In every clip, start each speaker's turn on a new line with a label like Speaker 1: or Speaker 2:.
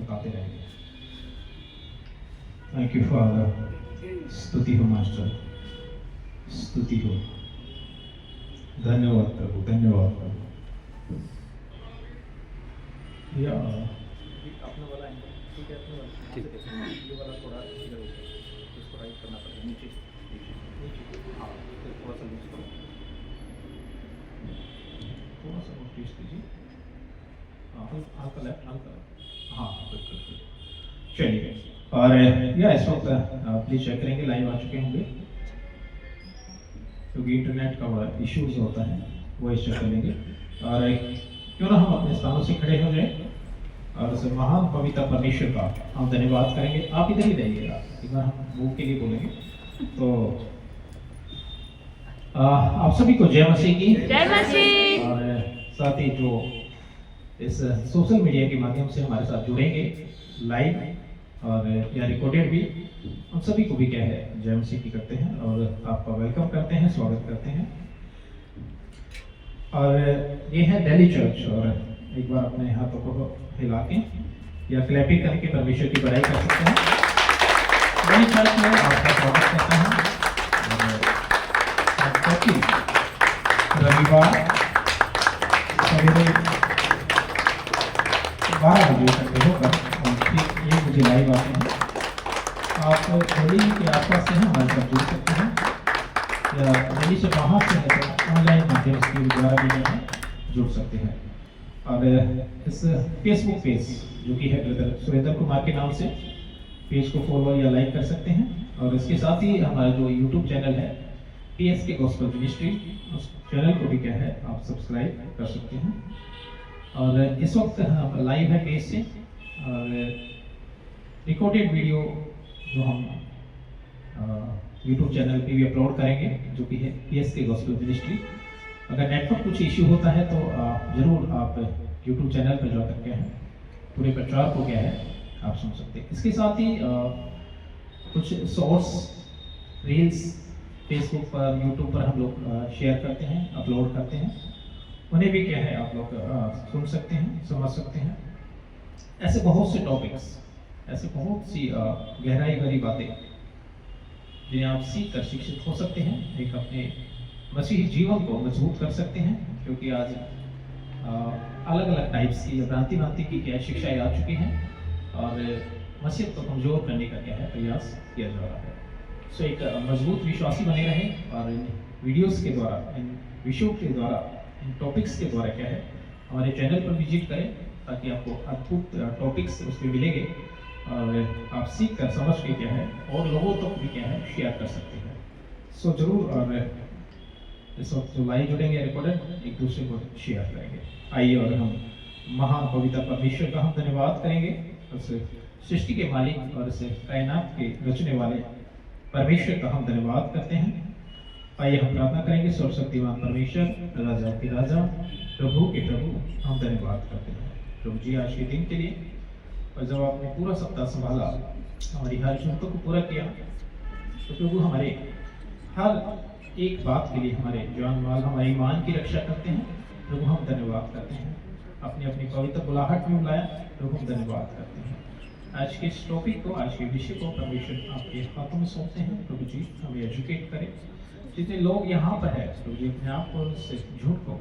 Speaker 1: चमकाते रहेंगे। Thank you father. स्तुति हो मास्टर, स्तुति हो। धन्यवाद प्रभु, धन्यवाद प्रभु। या अपना वाला एंगल ठीक है, अपना वाला ठीक है, ये वाला थोड़ा इधर इसको राइट करना पड़ेगा, नीचे नीचे, हाँ थोड़ा सा नीचे करो, थोड़ा सा और ट्विस्ट कीजिए, हाँ हल्का लेफ्ट, हल्का हाँ बिल्कुल। चलिए, और या इस वक्त प्लीज चेक करेंगे लाइव आ चुके होंगे, क्योंकि इंटरनेट का बड़ा इश्यूज होता है, वो इस चेक कर लेंगे। और क्यों ना हम अपने स्थानों से खड़े हो जाए और उस महान पवित्र परमेश्वर का हम धन्यवाद करेंगे। आप इधर ही रहिएगा, एक बार हम वो के लिए बोलेंगे। तो आप सभी को जय मसीह की
Speaker 2: जय मसीह।
Speaker 1: और साथ ही जो इस सोशल मीडिया के माध्यम से हमारे साथ जुड़ेंगे लाइव और या रिकॉर्डेड भी, उन सभी को भी क्या है जय मसीह की करते हैं और आपका वेलकम करते हैं, स्वागत करते हैं। और ये है दिल्ली चर्च, और एक बार अपने हाथों को हिला के या क्लैपिंग करके परमेश्वर की बड़ाई कर सकते हैं। दिल्ली चर्च में आपका स्वागत करते हैं। रविवार सवेरे 12 बजे तक होकर ठीक 1 बजे लाइव आते हैं। आप दिल्ली के आसपास से हैं हमारे साथ जुड़ सकते हैं, या दिल्ली से बाहर से है तो ऑनलाइन माध्यम के द्वारा भी है जुड़ सकते हैं। और इस फेसबुक पेज जो कि है ब्रदर सुरेंद्र कुमार के नाम से, पेज को फॉलो या लाइक कर सकते हैं। और इसके साथ ही हमारा जो यूट्यूब चैनल है PSK गॉस्पेल मिनिस्ट्री, उस चैनल को भी क्या है आप सब्सक्राइब कर सकते हैं। और इस वक्त हम लाइव है पेज से, और रिकॉर्डेड वीडियो जो हम यूट्यूब चैनल पे भी अपलोड करेंगे, जो कि है PSK गॉस्पेल मिनिस्ट्री। अगर नेटवर्क कुछ इश्यू होता है तो ज़रूर आप यूट्यूब चैनल पर जा करके हैं पूरे प्रचार को क्या है आप सुन सकते हैं। इसके साथ ही कुछ शॉर्ट्स रील्स फेसबुक पर यूट्यूब पर हम लोग शेयर करते हैं, अपलोड करते हैं, उन्हें भी क्या है आप लोग सुन सकते हैं, समझ सकते हैं। ऐसे बहुत से टॉपिक्स, ऐसे बहुत सी गहराई भरी बातें जिन्हें आप सीख कर शिक्षित हो सकते हैं, एक अपने मसीही जीवन को मजबूत कर सकते हैं। क्योंकि आज अलग अलग टाइप्स की भ्रांति की क्या शिक्षाएं आ चुकी हैं, और मसीहत को कमजोर करने का क्या है प्रयास किया जा रहा है। सो एक मजबूत विश्वासी बने रहें, और इन वीडियोस के द्वारा, इन विषयों के द्वारा, इन टॉपिक्स के द्वारा क्या है हमारे चैनल पर विजिट करें, ताकि आपको अद्भुत टॉपिक्स उसमें मिलेंगे और आप सीख कर समझ के क्या है और लोगों तक भी क्या है शेयर कर सकते हैं। सो जरूर, और इस वक्त जो लाइव जुड़ेंगे रिकॉर्डेड एक दूसरे को शेयर करेंगे। आइए और हम महान पवित्र परमेश्वर का हम धन्यवाद करेंगे, उस सृष्टि के मालिक और इस कायनात के रचने वाले परमेश्वर का हम धन्यवाद करते हैं। आइए हम प्रार्थना करेंगे। सर्वशक्तिमान परमेश्वर, राजा के राजा, प्रभु के प्रभु, हम धन्यवाद करते हैं प्रभु जी आज के दिन के लिए। और जब आपने पूरा सप्ताह संभाला, हमारी हर जरूरतों को पूरा किया, तो प्रभु हमारे हर एक बात के लिए हमारे जान माल, हमारे ईमान की रक्षा करते हैं प्रभु, हम धन्यवाद करते हैं। अपनी अपनी पवित्र बुलाहट में बुलाया प्रभु, हम धन्यवाद करते हैं। आज के इस टॉपिक को, आज के विषय को परमेश्वर आपके हाथों में सौंपते हैं प्रभु जी, हमें एजुकेट करें। जितने लोग यहाँ पर है प्रभु जी, अपने आप को से झूठ को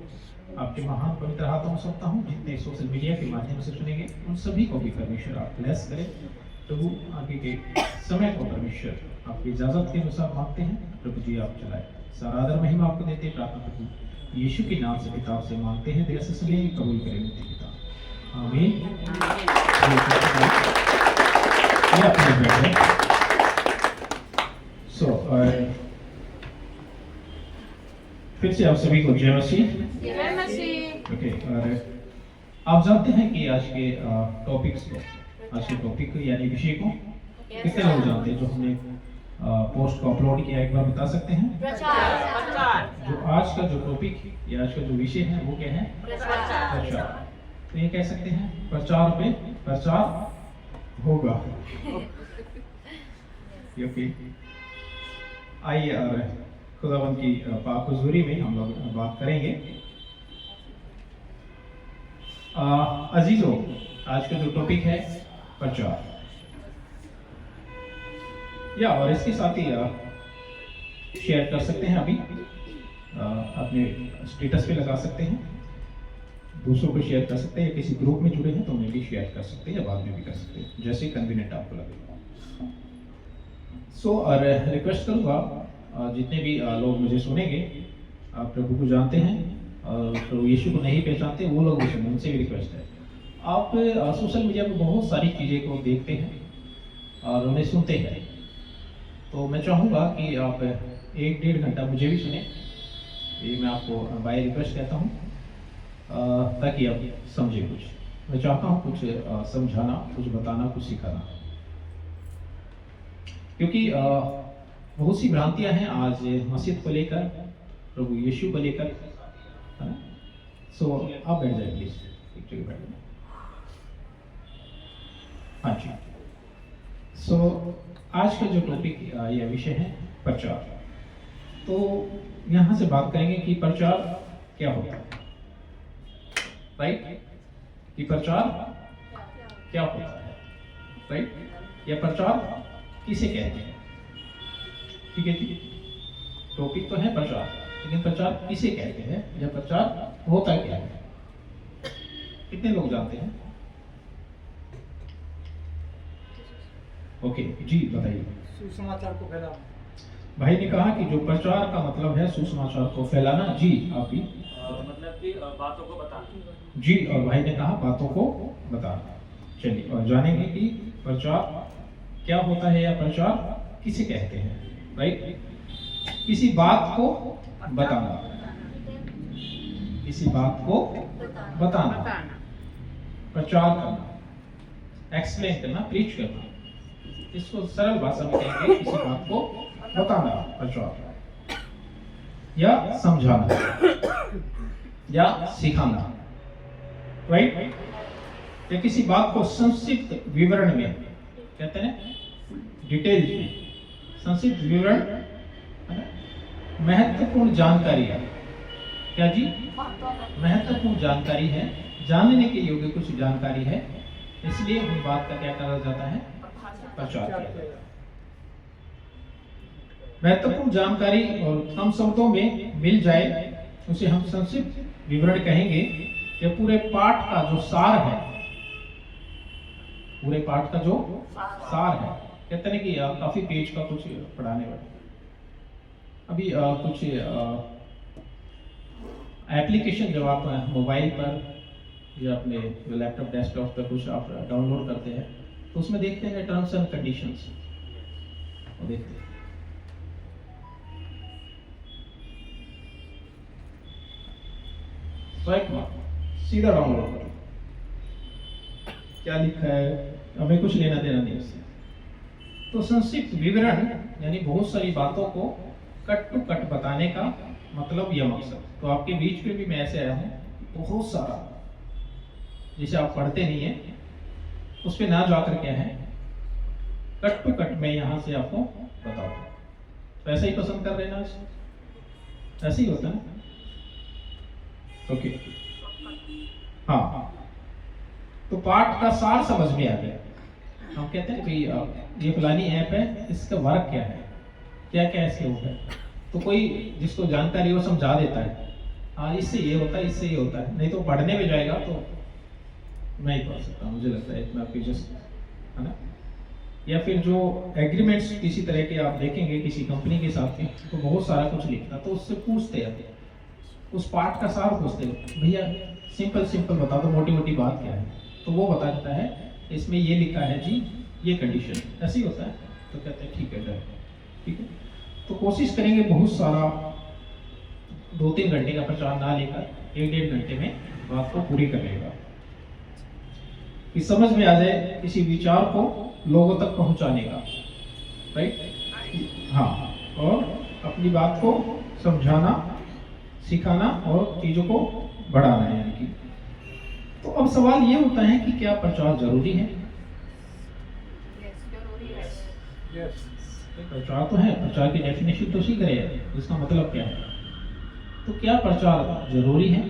Speaker 1: आपके महान पवित्र हाथों में सौंपता हूँ। जितने सोशल मीडिया के माध्यम से सुनेंगे उन सभी को भी परमेश्वर आप ब्लेस करें प्रभु। आगे के समय को परमेश्वर आपकी इजाजत के अनुसार मांगते हैं प्रभु जी, आप चलाए। सारा आदर महिमा आपको देते प्रार्थना प्रभु यीशु के नाम से पिता से मांगते हैं, दिल से सुनिए, कबूल करें मुझे पिता, आमीन। सो फिर से आप सभी को जय मसीह।
Speaker 2: जय मसीह।
Speaker 1: ओके, और आप जानते हैं कि आज के टॉपिक्स को, आज के टॉपिक को यानी विषय को कितने लोग जानते हैं? जो हमने पोस्ट को अपलोड किया, एक बार बता सकते हैं?
Speaker 2: प्रचार।
Speaker 1: जो आज का जो टॉपिक या आज का जो विषय है वो क्या है? प्रचार। तो ये कह सकते हैं प्रचार पे प्रचार होगा। ओके, आइए और खुदावंद की पाक हुजूरी में हम लोग बात करेंगे। अजीजों, आज का जो टॉपिक है प्रचार। या और इसके साथ ही शेयर कर सकते हैं, अभी अपने स्टेटस पे लगा सकते हैं, दूसरों को शेयर कर सकते हैं, या किसी ग्रुप में जुड़े हैं तो उन्हें भी शेयर कर सकते हैं, या बाद में भी कर सकते हैं, जैसे कन्वीनियंट आपको लगे। सो रिक्वेस्ट करूँगा जितने भी लोग मुझे सुनेंगे, आप प्रभु को जानते हैं और प्रभु यीशु को नहीं पहचानते, वो लोग भी सुने, उनसे भी रिक्वेस्ट है। आप सोशल मीडिया पे बहुत सारी चीज़ें को देखते हैं और उन्हें सुनते हैं, तो मैं चाहूँगा कि आप 1-1.5 घंटा मुझे भी सुने, ये मैं आपको बाय रिक्वेस्ट कहता हूँ, ताकि आप समझे कुछ। मैं चाहता हूँ कुछ समझाना, कुछ बताना, कुछ सिखाना, क्योंकि बहुत सी भ्रांतियां हैं आज मस्जिद को लेकर, प्रभु यीशु को लेकर, है ना। सो आप बैठ जाए प्लीज, एक जगह बैठ जाए। हाँ जी। सो आज का जो टॉपिक या विषय है प्रचार, तो यहाँ से बात करेंगे कि प्रचार क्या होता है, राइट, कि प्रचार क्या होता है, राइट, या प्रचार किसे कहते हैं। ठीक है जी, टॉपिक तो है प्रचार, लेकिन प्रचार किसे कहते हैं या प्रचार होता क्या है, कितने लोग जानते हैं? ओके जी, बताइए।
Speaker 3: सुसमाचार को फैलाना।
Speaker 1: भाई ने कहा कि जो प्रचार का मतलब है सुसमाचार को फैलाना। जी, आप भी
Speaker 3: मतलब कि बातों को बताना।
Speaker 1: जी, और भाई ने कहा बातों को बताना। चलिए और जानेंगे कि प्रचार क्या होता है या प्रचार किसे कहते हैं, राइट। किसी बात को बताना, किसी बात को बताना, प्रचार करना, एक्सप्लेन करना, प्रीच करना, इसको सरल भाषा में कहेंगे किसी बात को बताना, प्रचार, या समझाना या सिखाना, राइट। या किसी बात को संक्षिप्त विवरण में कहते हैं, डिटेल में, संक्षिप्त विवरण, महत्वपूर्ण जानकारी है। क्या जी? महत्वपूर्ण जानकारी है, जानने के योग्य कुछ जानकारी है, इसलिए उस बात का क्या कहा जाता है, प्रचार किया जाता है। महत्वपूर्ण जानकारी और कम शब्दों में मिल जाए उसे हम संक्षिप्त विवरण कहेंगे। या पूरे पाठ का जो सार है, पूरे पाठ का जो सार है, कहते हैं कि काफी पेज का कुछ पढ़ाने वाले। अभी कुछ एप्लीकेशन जब आप मोबाइल पर या अपने लैपटॉप डेस्कटॉप पर कुछ आप डाउनलोड करते हैं, तो उसमें देखते हैं टर्म्स एंड कंडीशंस, वो देखते हैं। स्वाइप मारो, सीधा डाउनलोड करो, क्या लिखा है, हमें कुछ लेना देना नहीं उससे। तो संक्षिप्त विवरण यानी बहुत सारी बातों को कट टू कट बताने का मतलब यह मकसद। तो आपके बीच में भी मैं ऐसे आया हूँ, बहुत सारा जिसे आप पढ़ते नहीं है उस पर ना जाकर क्या है, कट टू कट मैं यहाँ से आपको बताऊँ। तो ऐसा ही पसंद कर रहे ना, ऐसे ही होता है ना। ओके, हाँ, तो पाठ का सार समझ में आ गया। हम कहते हैं भाई ये फलानी ऐप है, इसका वर्क क्या है, क्या क्या इसके ऊपर, तो कोई जिसको जानकारी वो समझा देता है, हाँ इससे ये होता है, इससे ये होता है। नहीं तो पढ़ने में जाएगा तो मैं ही पढ़ सकता हूँ, मुझे लगता है इतना पेजेस, है ना। या फिर जो एग्रीमेंट्स किसी तरह के आप देखेंगे किसी कंपनी के साथ में, तो बहुत सारा कुछ लिखता, तो उससे पूछते हैं, उस पाठ का सार पूछते हैं, भैया सिंपल सिंपल बता दो, मोटी मोटी बात क्या है, तो वो बता देता है इसमें ये लिखा है जी, ये कंडीशन, ऐसे ही होता है। तो कहते हैं ठीक है डर, ठीक है। तो कोशिश करेंगे बहुत सारा 2-3 घंटे का प्रचार ना लेकर 1-1.5 घंटे में बात को पूरी कर लेगा, कि समझ में आ जाए किसी विचार को लोगों तक पहुंचाने का, राइट। हाँ, और अपनी बात को समझाना, सिखाना और चीजों को बढ़ाना है, यानी कि। तो अब सवाल ये होता है कि क्या प्रचार जरूरी है? प्रचार तो है, प्रचार की डेफिनेशन तो सीख रहे हैं, इसका मतलब क्या है। तो क्या प्रचार जरूरी है?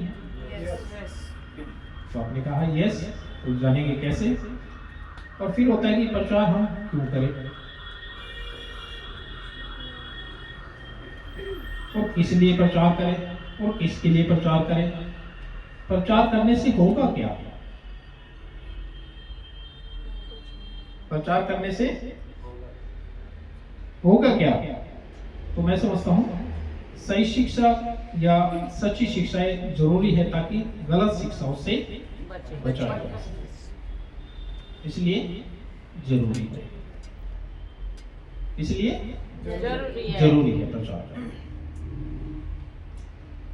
Speaker 1: तो आपने कहा यस, तो जानेंगे कैसे। और फिर होता है कि प्रचार हम क्यों करें और किस लिए प्रचार करें और किसके लिए प्रचार करें, प्रचार करने से होगा क्या, प्रचार करने से होगा क्या। तो मैं समझता हूं सही शिक्षा या सच्ची शिक्षाएं जरूरी है ताकि गलत शिक्षाओं से बचाया जा सके, इसलिए जरूरी है, इसलिए जरूरी है प्रचार।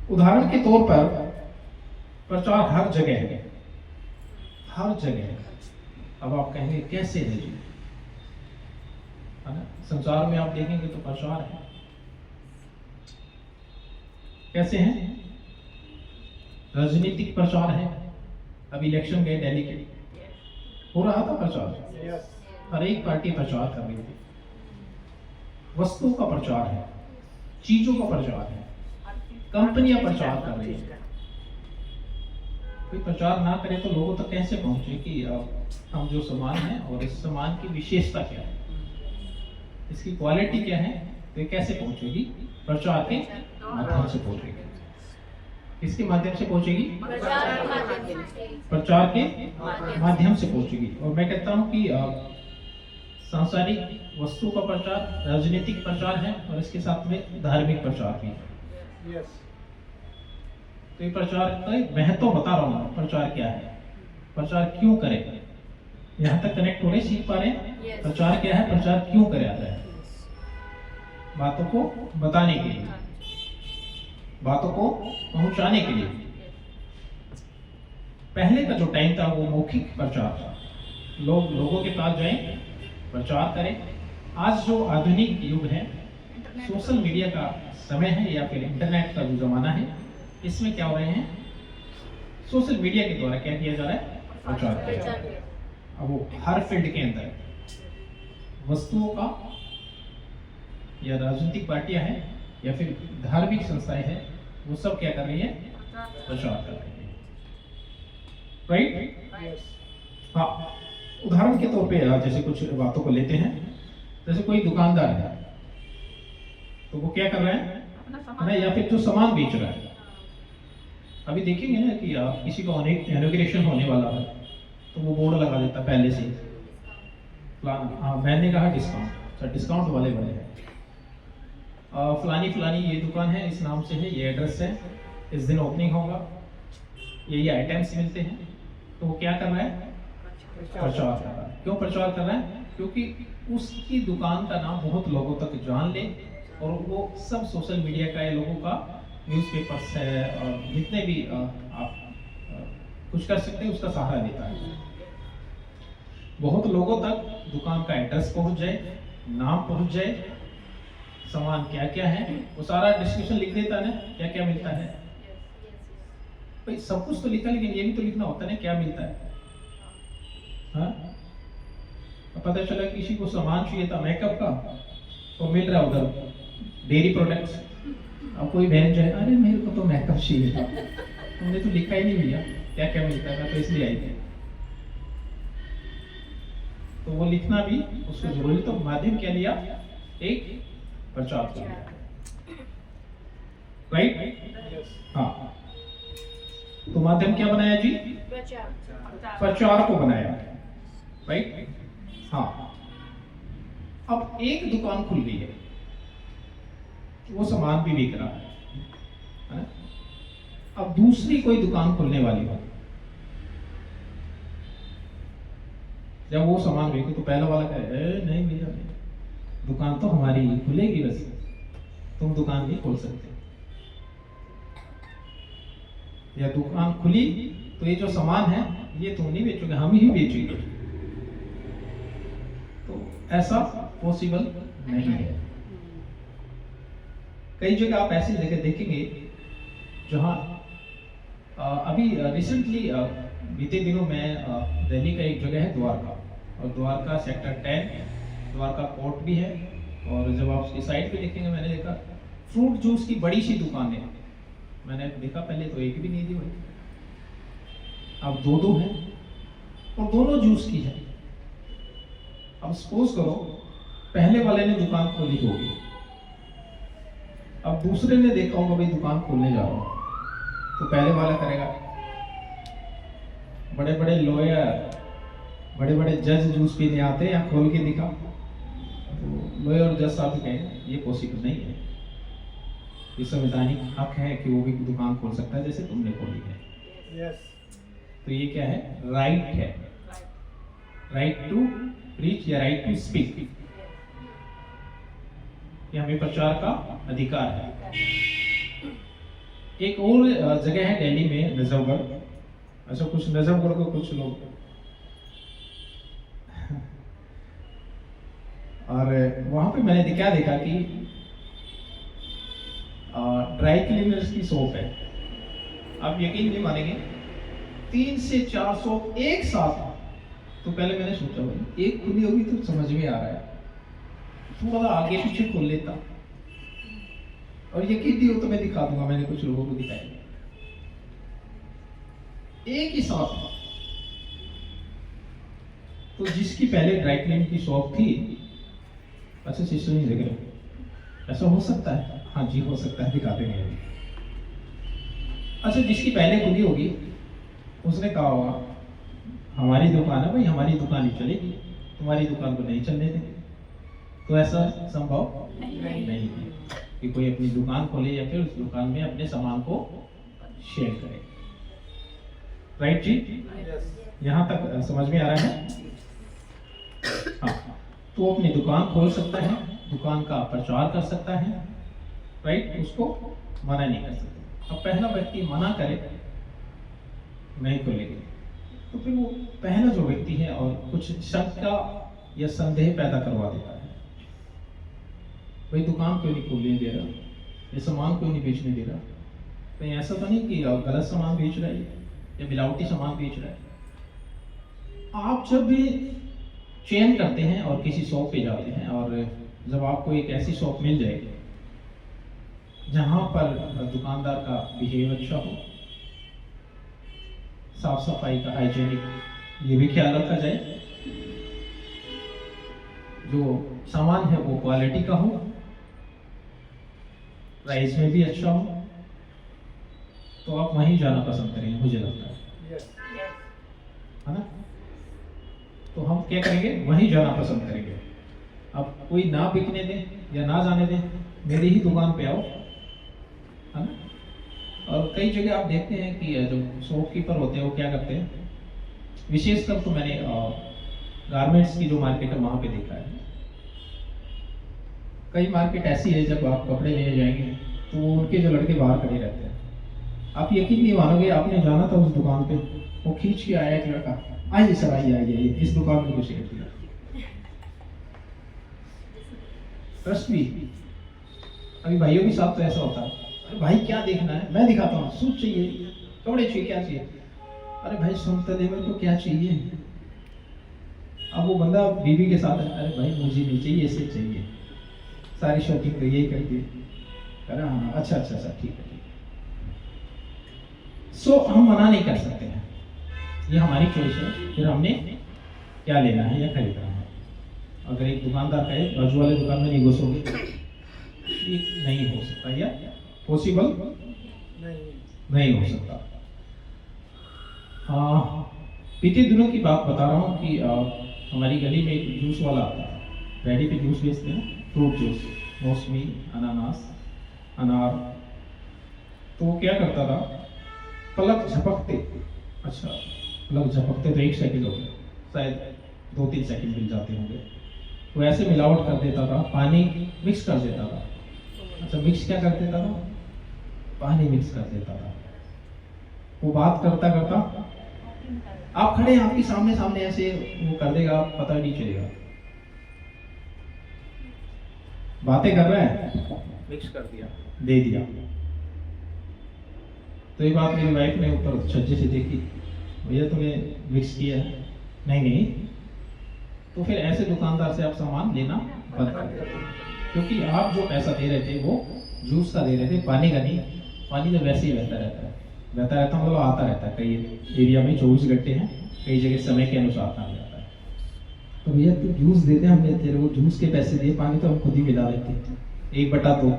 Speaker 1: उदाहरण के तौर पर प्रचार हर जगह है, हर जगह है। अब आप कहेंगे कैसे है जी, है ना, संसार में आप देखेंगे तो प्रचार है, कैसे हैं, राजनीतिक प्रचार है। अभी इलेक्शन गए दिल्ली के, हो रहा था प्रचार, हर एक पार्टी प्रचार कर रही थी, वस्तुओं का प्रचार है, चीजों का प्रचार है, कंपनियां प्रचार कर रही है। कोई प्रचार ना करे तो लोगों तक कैसे पहुंचे कि हम जो सामान है और इस सामान की विशेषता क्या है, इसकी क्वालिटी क्या है, तो ये कैसे पहुंचेगी, प्रचार के माध्यम से पहुंचेगी। किसके माध्यम से पहुंचेगी, प्रचार के माध्यम से पहुंचेगी। और मैं कहता हूं कि सांसारिक वस्तु का प्रचार राजनीतिक प्रचार है और इसके साथ में धार्मिक प्रचार भी है। तो ये प्रचार का महत्व बता रहा हूं, प्रचार क्या है, प्रचार क्यों करें, यहाँ तक कनेक्ट हो रहे, सीख पा रहे हैं प्रचार क्या है, प्रचार क्यों करे आता है, बातों को बताने के लिए, बातों को पहुंचाने के लिए। पहले का जो टाइम था वो मौखिक प्रचार था, लोग लोगों के पास जाएं, प्रचार करें। आज जो आधुनिक युग है, सोशल मीडिया का समय है या फिर इंटरनेट का जो जमाना है, इसमें क्या हो रहे हैं, सोशल मीडिया के द्वारा क्या किया जा रहा है, प्रचार किया जा रहा है। अब वो हर फील्ड के अंदर वस्तुओं का या राजनीतिक पार्टियां हैं या फिर धार्मिक संस्थाएं हैं, वो सब क्या कर रही है, प्रचार कर रही है, राइट। हाँ, उदाहरण के तौर पे जैसे कुछ बातों को लेते हैं, जैसे कोई दुकानदार है तो वो क्या कर रहा है, या फिर जो सामान बेच रहा है। अभी देखेंगे ना कि किसी का इनॉग्रेशन होने वाला है तो वो बोर्ड लगा देता पहले से, मैंने कहा डिस्काउंट, डिस्काउंट वाले हैं, फलानी फलानी ये दुकान है, इस नाम से है, ये एड्रेस है, इस दिन ओपनिंग होगा, ये आइटम्स मिलते हैं। तो वो क्या कर रहा है, प्रचार कर रहा है। क्यों प्रचार कर रहा है, क्योंकि उसकी दुकान का नाम बहुत लोगों तक जान ले, और वो सब सोशल मीडिया का, लोगों का न्यूज़पेपर्स है और जितने भी आप कुछ कर सकते हैं उसका सहारा लेता है। बहुत लोगों तक दुकान का एड्रेस पहुंच जाए, नाम पहुंच जाए, सामान क्या क्या है वो सारा डिस्क्रिप्शन लिख देता है ना, क्या क्या मिलता है। भाई सब कुछ तो लिखा, लेकिन ये भी तो लिखना होता है ना क्या मिलता है। हाँ, पता चला किसी को सामान चाहिए था मेकअप का और मिल रहा उधर डेयरी प्रोडक्ट्स। अब कोई बहन जो है, अरे मेरे को तो मेकअप चाहिए था, तुमने तो लिखा ही नहीं भैया क्या क्या मिलता है, मैं तो इसलिए आई थी। तो वो लिखना भी उसको जरूरी, तो माध्यम क्या लिया, एक प्रचार किया, राइट। हाँ, तो माध्यम क्या बनाया जी, प्रचार को बनाया, राइट। हाँ, अब एक दुकान खुल गई है, वो सामान भी बिक रहा है ना? अब दूसरी कोई दुकान खुलने वाली हो, जब वो सामान बेचे तो पहला वाला कहे नहीं भैया दुकान तो हमारी खुलेगी, बस तुम दुकान नहीं खोल सकते, या दुकान खुली तो ये जो सामान है ये तुम नहीं बेचोगे, हम ही बेचेंगे। तो ऐसा पॉसिबल नहीं है। कई जगह आप ऐसी जगह देखेंगे जहां अभी रिसेंटली बीते दिनों में दिल्ली का एक जगह है द्वारका, और द्वारका सेक्टर 10 द्वारका कोर्ट भी है, और जब आप उसकी साइड पे देखेंगे, मैंने देखा फ्रूट जूस की बड़ी सी दुकान है, मैंने देखा पहले तो एक भी नहीं थी भाई, अब दो है और दोनों जूस की है। अब सपोज करो पहले वाले ने दुकान खोली होगी, अब दूसरे ने देखा होगा भाई दुकान खोलने जा रहा हूं, तो पहले वाला करेगा। बड़े बड़े लॉयर, बड़े बड़े जज जूस पीने आते हैं, या खोल के दिखा, तो लॉयर और जज साहब कहें ये पॉसिबल नहीं है, ये संवैधानिक हक है कि वो भी दुकान खोल सकता है जैसे तुमने खोली है। तो ये क्या है? राइट है, राइट टू प्रीच या राइट टू स्पीक, ये हमें प्रचार का अधिकार है। एक और जगह है दिल्ली में, नजफगढ़। अच्छा, कुछ नजफगढ़ को कुछ लोग और वहां पे मैंने क्या देखा कि ड्राई क्लीनर्स की शॉप है। आप यकीन नहीं मानेंगे, 3 से 4 शॉप एक साथ। तो पहले मैंने सोचा भाई एक खुली होगी तो समझ में आ रहा है, थोड़ा आगे पीछे खोल लेता, और यकीन नहीं हो तो मैं दिखा दूंगा, मैंने कुछ लोगों को दिखाया एक ही साथ। तो जिसकी पहले ड्राई क्लीन की शॉप थी, अच्छा सिस्टर नहीं देख रहे, ऐसा हो सकता है? हाँ जी हो सकता है, दिखाते नहीं अभी। अच्छा, जिसकी पहले खुली होगी उसने कहा होगा हमारी दुकान है भाई, हमारी दुकान ही चलेगी, तुम्हारी दुकान को नहीं चलने देंगे। तो ऐसा संभव नहीं है कि कोई अपनी दुकान खोले या फिर उस दुकान में अपने सामान को शेयर करे। राइट जी? यहाँ तक समझ में आ रहा है? हाँ, तो अपनी दुकान खोल सकता है, दुकान का प्रचार कर सकता है, राइट, उसको मना नहीं कर सकते। अब पहला व्यक्ति मना करे नहीं खोलेंगे, तो फिर वो पहला जो व्यक्ति है और कुछ शंका या संदेह पैदा करवा देता है, भाई दुकान क्यों नहीं खोलने दे रहा, ये सामान क्यों नहीं बेचने दे रहा, कहीं ऐसा तो नहीं कि गलत सामान बेच रहा है या मिलावटी सामान बेच रहा है। आप जब भी चयन करते हैं और किसी शॉप पे जाते हैं, और जब आपको एक ऐसी शॉप मिल जाएगी जहां पर दुकानदार का बिहेव अच्छा हो, साफ सफाई का, हाइजीनिक, ये भी ख्याल रखा जाए, जो सामान है वो क्वालिटी का हो, प्राइस में भी अच्छा हो, तो आप वहीं जाना पसंद करेंगे, मुझे लगता है ना? तो हम क्या करेंगे? वहीं जाना पसंद करेंगे। अब कोई ना बिकने दे या ना जाने दे, मेरी ही दुकान पे आओ, है ना? और कई जगह आप देखते हैं कि जो शॉपकीपर होते हैं वो क्या करते हैं, विशेषकर तो मैंने गारमेंट्स की जो मार्केट है वहां पे देखा है। कई मार्केट ऐसी है जब आप कपड़े लेने जाएंगे तो उनके जो लड़के बाहर खड़े रहते हैं, आप यकीन नहीं मानोगे, आपने जाना था उस दुकान पे, वो खींच के आया एक लड़का, आइए सर आइए आइए, इस दुकान में कुछ किया। ट्रस्ट भी अभी भाइयों के साथ तो ऐसा होता है, अरे भाई क्या देखना है, मैं दिखाता हूँ, सूट चाहिए, कपड़े चाहिए, क्या चाहिए, अरे भाई सुनते दे मेरे को क्या चाहिए। अब वो बंदा बीवी के साथ है, अरे भाई मुझे नहीं चाहिए, इसे चाहिए, सारी शॉपिंग तो यही करके, अरे हाँ अच्छा अच्छा अच्छा ठीक है। सो हम मना नहीं कर सकते हैं, ये हमारी चॉइस है, फिर हमने क्या लेना है या खरीदना है। अगर एक दुकानदार कहे बाजू वाले दुकान में नहीं घुसोगे, ये नहीं हो सकता या पॉसिबल नहीं हो सकता। हाँ, बीते दिनों की बात बता रहा हूँ कि हमारी गली में एक जूस वाला आता है, रेडी पे जूस बेचते हैं, फ्रूट जूस, मौसमी, अनानास, अनार। तो वो क्या करता था, पलक झपकते, अच्छा पलक झपकते तो 1 सेकंड हो गया, शायद 2-3 सेकंड मिल जाते होंगे, तो ऐसे मिलावट कर देता था, पानी मिक्स कर देता था। अच्छा मिक्स क्या कर देता था, पानी मिक्स कर देता था। वो बात करता करता आप खड़े हैं, आपके सामने सामने ऐसे वो कर देगा, पता नहीं चलेगा, बातें कर रहे हैं, मिक्स कर दिया, दे दिया। तो ये बात मेरी वाइफ ने ऊपर छज्जे से देखी, भैया तूने मिक्स किया है, नहीं। तो फिर ऐसे दुकानदार से आप सामान लेना बंद कर देते, क्योंकि आप जो पैसा दे रहे थे वो जूस का दे रहे थे, पानी का नहीं। पानी तो वैसे ही बहता रहता है, मतलब आता रहता है। कई एरिया में 24 घंटे हैं, कई जगह समय के अनुसार पानी आता है। तो भैया तू जूस दे दे, हमने तेरे को जूस के पैसे दिए, पानी तो हम खुद ही मिला लेते, 1/2।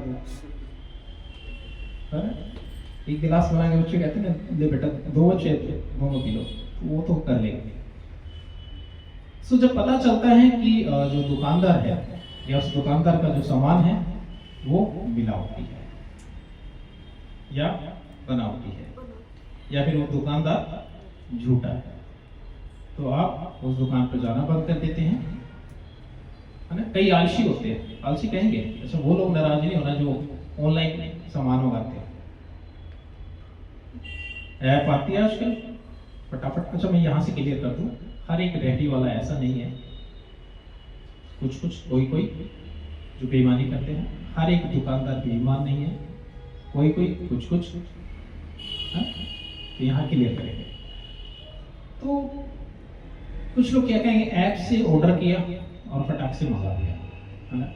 Speaker 1: एक गिलास बनाएंगे, बच्चे कहते हैं ना ले बेटा 2 बच्चे दोनों पी लो, तो वो तो कर लेंगे। सो जब पता चलता है कि जो दुकानदार है या उस दुकानदार का जो सामान है वो मिलावटी है या बनावटी है या फिर वो दुकानदार झूठा है, तो आप उस दुकान पर जाना बंद कर देते हैं, है ना। कई आलसी होते हैं, आलसी कहेंगे, अच्छा वो लोग नाराज नहीं होना जो ऑनलाइन सामान मंगाते हैं। ऐप आती है आजकल फटाफट। अच्छा मैं यहाँ से क्लियर कर दूं, हर एक रेहड़ी वाला ऐसा नहीं है, कुछ कोई जो बेईमानी करते हैं, हर एक दुकानदार बेईमान नहीं है, कोई कुछ तो यहाँ क्लियर करेंगे। तो कुछ लोग क्या कहेंगे, ऐप से ऑर्डर किया और फटाक से मंगा दिया, है ना।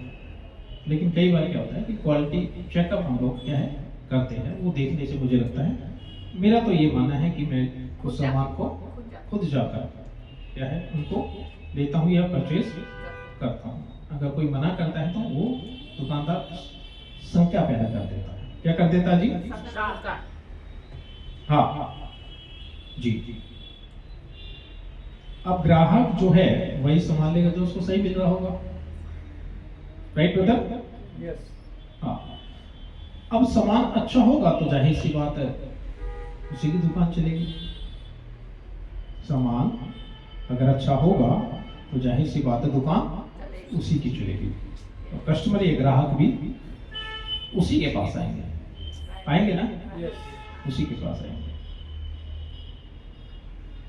Speaker 1: लेकिन कई बार क्या होता है कि क्वालिटी चेकअप हम लोग क्या है करते हैं, वो देखने से मुझे लगता है, मेरा तो ये मानना है कि मैं उस सामान को खुद जाकर क्या है उनको लेता हूँ या परचेज करता हूँ। अगर कोई मना करता है तो वो दुकानदार संख्या पैदा कर देता है। क्या कर देता है जी? हाँ जी। अब ग्राहक जो है वही संभाल लेगा जो उसको सही मिल रहा होगा, राइट ब्रदर?
Speaker 3: यस।
Speaker 1: हाँ, अब सामान अच्छा होगा तो जाहिर सी बात है उसी की दुकान चलेगी। सामान अगर अच्छा होगा तो जाहिर सी बात है दुकान उसी की चलेगी, और कस्टमर या ग्राहक भी उसी के पास आएंगे ना, उसी के पास आएंगे।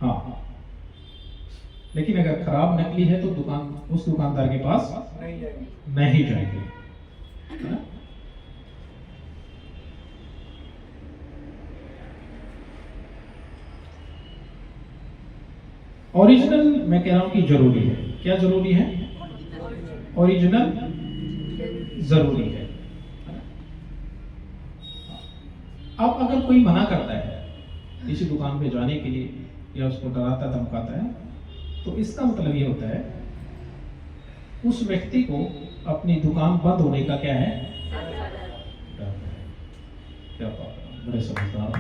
Speaker 1: हाँ, लेकिन अगर खराब नकली है तो उस दुकानदार के पास नहीं जाएंगे, है ना। ओरिजिनल मैं कह रहा हूं कि जरूरी है। क्या जरूरी है? ओरिजिनल जरूरी है। अब अगर कोई मना करता है किसी दुकान पे जाने के लिए या उसको डराता धमकाता है, तो इसका मतलब ये होता है उस व्यक्ति को अपनी दुकान बंद होने का क्या है, डर है। क्या बात है, बड़े समझदार।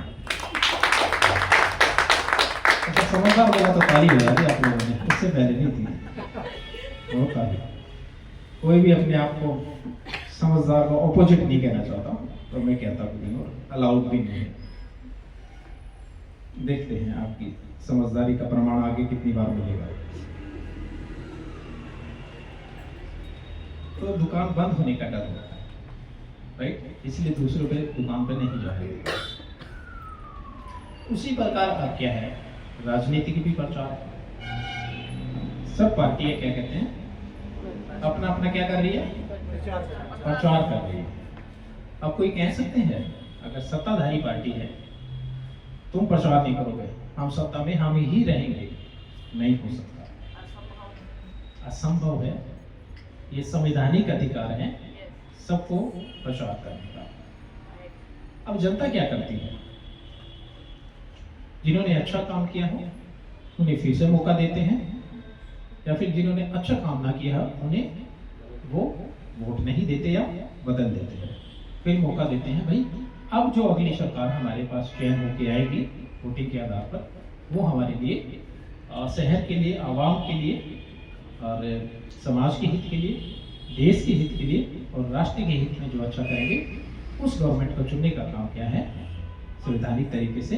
Speaker 1: अच्छा समझदार बोला तो ताली बजा दी आप लोगों ने, इससे पहले नहीं थी। बहुत ताली। कोई भी अपने आप को समझदार का ऑपोजिट नहीं कहना चाहता, तो मैं कहता हूँ और अलाउड भी नहीं है। देखते हैं आपकी समझदारी का प्रमाण आगे कितनी बार मिलेगा। तो दुकान बंद होने का डर होता है, राइट, इसलिए दूसरों पे दुकान पे नहीं जाएंगे। उसी प्रकार अब क्या है, राजनीति की भी प्रचार है। सब पार्टियां क्या कहते हैं, अपना अपना क्या कर रही है, प्रचार कर रही है। अब कोई कह सकते हैं अगर सत्ताधारी पार्टी है तुम प्रचार नहीं करोगे, हम सत्ता में हम ही रहेंगे, नहीं हो सकता, असंभव है। ये संवैधानिक अधिकार है सबको प्रचार करने का। अब जनता क्या करती है, जिन्होंने अच्छा काम किया हो उन्हें फिर से मौका देते हैं, या फिर जिन्होंने अच्छा काम ना किया उन्हें वो वोट नहीं देते या बदल देते हैं, फिर मौका देते हैं भाई अब जो अगली सरकार हमारे पास चयन होकर आएगी वोटिंग के आधार पर, वो हमारे लिए शहर के लिए, आवाम के लिए और समाज के हित के लिए, देश के हित के लिए और राष्ट्र के हित में जो अच्छा करेंगे उस गवर्नमेंट को चुनने का काम क्या है, संवैधानिक तरीके से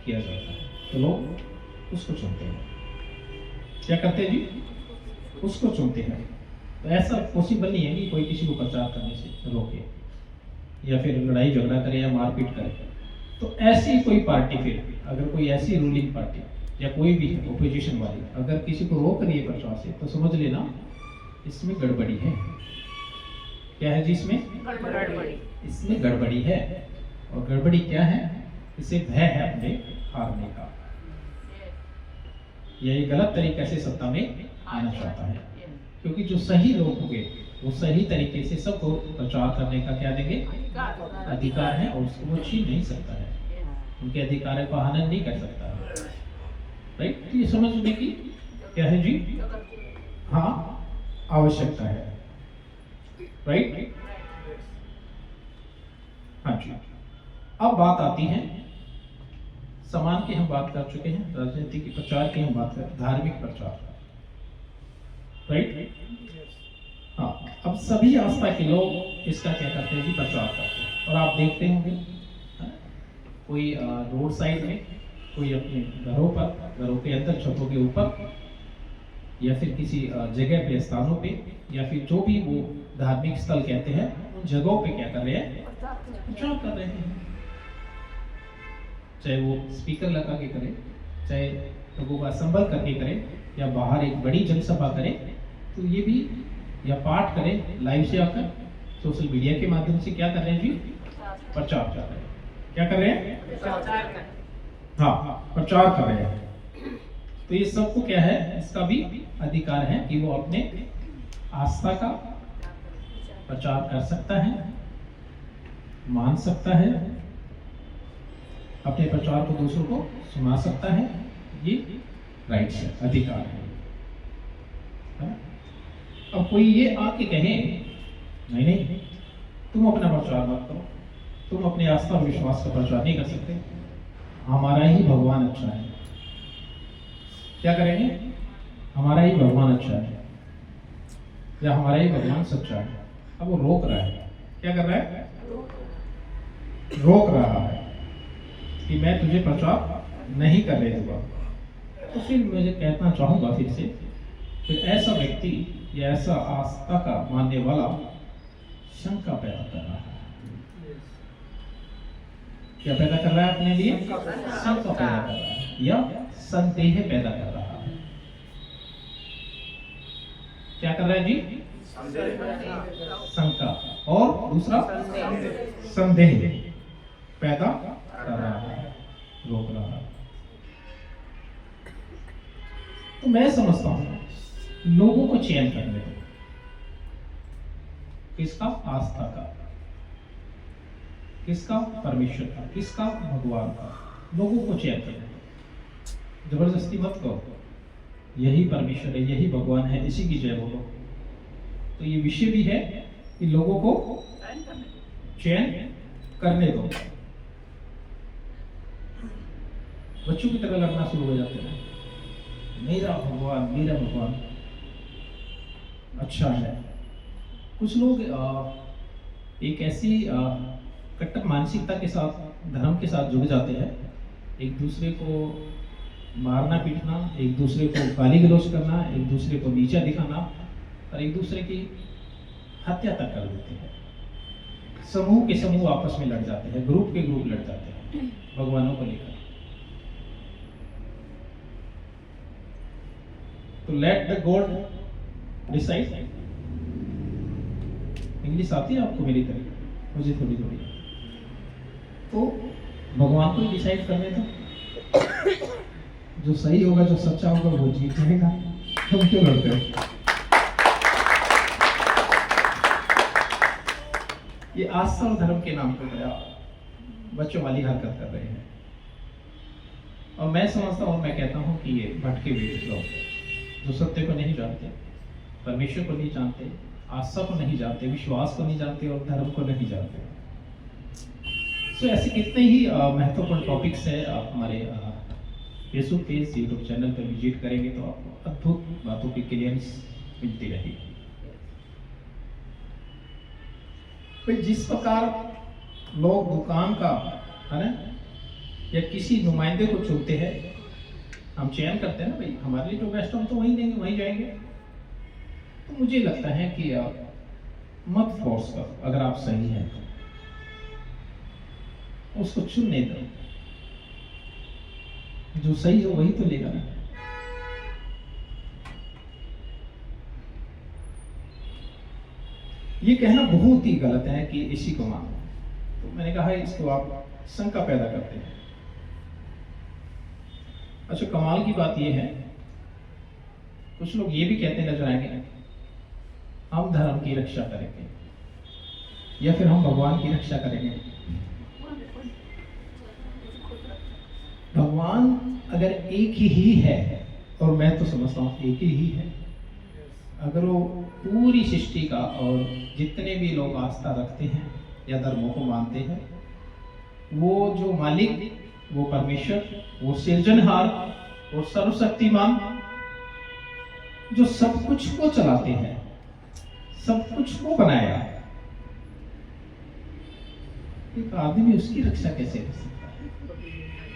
Speaker 1: किया जाता है। तो लोग उसको चुनते हैं। क्या करते हैं जी, उसको चुनते हैं। तो ऐसा पॉसिबल नहीं है कि कोई किसी को प्रचार करने से रोके या फिर लड़ाई झगड़ा करे या मारपीट करे। तो ऐसी कोई पार्टी, फिर अगर कोई ऐसी रूलिंग पार्टी या कोई भी ओपोजिशन वाली अगर किसी को रोक रही है प्रचार से, तो समझ लेना इसमें गड़बड़ी है। क्या है जी, इसमें गड़बड़ी है। और गड़बड़ी क्या है, इसे भय है अपने हारने का, यही गलत तरीके से सत्ता में आना चाहता है। क्योंकि जो सही लोग होंगे वो सही तरीके से सबको प्रचार करने का क्या देंगे, अधिकार है, और उसको वो छीन नहीं सकता है, उनके अधिकार को हनन नहीं कर सकता है, राइट। ये समझने की क्या है जी, हाँ आवश्यकता है, राइट? हाँ जी। अब बात आती है समाज की, हम बात कर चुके हैं, राजनीति की प्रचार की हम बात कर, धार्मिक प्रचार, राइट? हाँ, अब सभी आस्था के लोग इसका क्या करते हैं जी, प्रचार करते हैं। और आप देखते होंगे कोई रोड साइड में, कोई अपने घरों पर, घरों के अंदर, छतों के ऊपर, या फिर किसी जगह पे, स्थानों पे, या फिर जो भी वो धार्मिक स्थल कहते हैं, उन जगहों पे क्या कर रहे हैं, प्रचार कर रहे हैं। चाहे वो स्पीकर लगा के करे, चाहे लोगों को असंबल करके करे, या बाहर एक बड़ी जनसभा करे, तो ये भी, या पाठ करें लाइव से आकर, सोशल मीडिया के माध्यम से क्या कर रहे हैं जी, प्रचार कर रहे हैं। क्या कर रहे हैं? हाँ, प्रचार कर रहे हैं। तो ये सबको क्या है, इसका भी अधिकार है कि वो अपने आस्था का प्रचार कर सकता है, मान सकता है, अपने प्रचार को दूसरों को सुना सकता है। ये राइट है, अधिकार है। अब कोई ये आके कहे नहीं नहीं, तुम अपना प्रचार मत करो, तुम अपने आस्था और विश्वास का प्रचार नहीं कर सकते, हमारा ही भगवान अच्छा है। क्या करेंगे? हमारा ही भगवान अच्छा है, या हमारा ही भगवान सच्चा है। अब वो रोक रहा है, क्या कर रहा है? रोक रहा है कि मैं तुझे प्रचार नहीं करने दूंगा। तो फिर मुझे कहना चाहूंगा फिर से, फिर ऐसा व्यक्ति या ऐसा आस्था का मानने वाला शंका पैदा कर रहा है। क्या पैदा कर रहा है अपने लिए? शंका पैदा कर रहा है, या संदेह पैदा कर रहा है। क्या कर रहा है जी? शंका, और दूसरा संदेह पैदा कर रहा है, रोक रहा है। तो मैं समझता हूं लोगों को चयन करने दो, किसका? आस्था का, किसका? परमेश्वर का, किसका? भगवान का। लोगों को चयन करने दो, जबरदस्ती मत करो यही परमेश्वर है, यही भगवान है, इसी की जय बोलो। तो ये विषय भी है कि लोगों को चयन करने दो। बच्चों की तरह लड़ना शुरू हो जाते हैं, मेरा भगवान, मेरा भगवान अच्छा है। कुछ लोग एक ऐसी कट्टर मानसिकता के साथ, धर्म के साथ जुड़ जाते हैं, एक दूसरे को मारना पीटना, एक दूसरे को गाली गलौज करना, एक दूसरे को नीचा दिखाना, और एक दूसरे की हत्या तक कर देते हैं। समूह के समूह आपस में लड़ जाते हैं, ग्रुप के ग्रुप लड़ जाते हैं भगवानों को लेकर। तो let the God decide. English आती है आपको मेरी तरह? मुझे थोड़ी थोड़ी। तो भगवान को ही डिसाइड करने दो, जो सही होगा, जो सच्चा होगा, वो जीत जाएगा। तुम क्यों लड़ते हो? ये आस्था और धर्म के नाम पर बच्चों वाली हरकत कर रहे हैं। और मैं समझता हूँ, मैं कहता हूँ कि ये भटके हुए लोग जो सत्य को नहीं जानते, परमेश्वर को नहीं जानते, आस्था को नहीं जानते, विश्वास को नहीं जानते, और धर्म को नहीं जानते। तो ऐसे कितने ही महत्वपूर्ण टॉपिक्स है। आप हमारे फेसबुक पेज, यूट्यूब चैनल पर विजिट करेंगे तो आपको अद्भुत बातों की क्लियरेंस मिलती रहेगी। जिस प्रकार लोग दुकान का, है ना, या किसी नुमाइंदे को चुनते हैं, हम चयन करते हैं ना, भाई हमारे लिए जो बेस्ट हम तो वहीं देंगे, वहीं जाएंगे। तो मुझे लगता है कि मत फोर्स करो, अगर आप सही हैं तो उसको चुनने दो, जो सही हो वही तो लेगा ना। ये कहना बहुत ही गलत है कि इसी को मानो। तो मैंने कहा इसको आप शंका पैदा करते हैं। अच्छा, कमाल की बात यह है, कुछ लोग ये भी कहते नजर आएंगे, हम धर्म की रक्षा करेंगे, या फिर हम भगवान की रक्षा करेंगे। भगवान अगर एक ही है, और मैं तो समझता हूं एक ही है, अगर वो पूरी सृष्टि का और जितने भी लोग आस्था रखते हैं या धर्मों को मानते हैं, वो जो मालिक, वो परमेश्वर, वो सृजनहार और सर्वशक्तिमान, जो सब कुछ को चलाते हैं, सब कुछ को बनाया, एक आदमी उसकी रक्षा कैसे कर सकता है?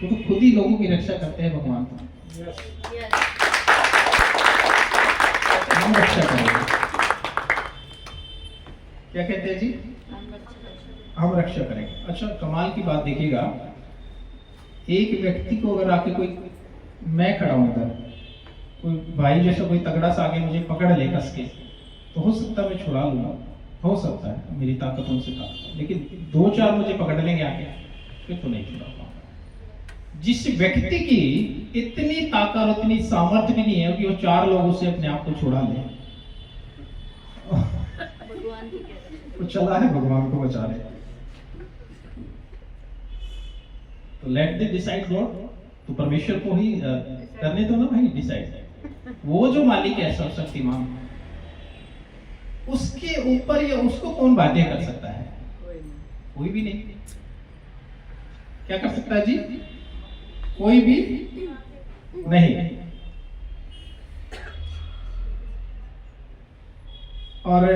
Speaker 1: वो तो खुद ही लोगों की रक्षा करते हैं भगवान। तो हम रक्षा करेंगे, क्या कहते हैं जी? हम रक्षा करेंगे। अच्छा, कमाल की बात देखिएगा, एक व्यक्ति को अगर आके कोई, मैं खड़ा हूं इधर, कोई भाई जैसा कोई तगड़ा सा आगे मुझे पकड़ ले कस के, तो हो सकता है मैं छुड़ा लूंगा, हो सकता है मेरी ताकत उनसे ताकत है, लेकिन 2-4 मुझे पकड़ लेंगे आके, फिर तो नहीं छुड़ा पाऊंगा। जिस व्यक्ति की इतनी ताकत और इतनी सामर्थ्य भी नहीं है कि वो 4 लोगों से अपने आप को छुड़ा ले, तो चला है भगवान को बचा ले। तो लेट दे डिसाइड गॉड, तो परमेश्वर को ही करने दो ना भाई डिसाइड। वो जो मालिक है सर्वशक्तिमान, उसके ऊपर या उसको कौन बाध्य कर सकता है? कोई भी नहीं। क्या कर सकता है जी? कोई भी नहीं। और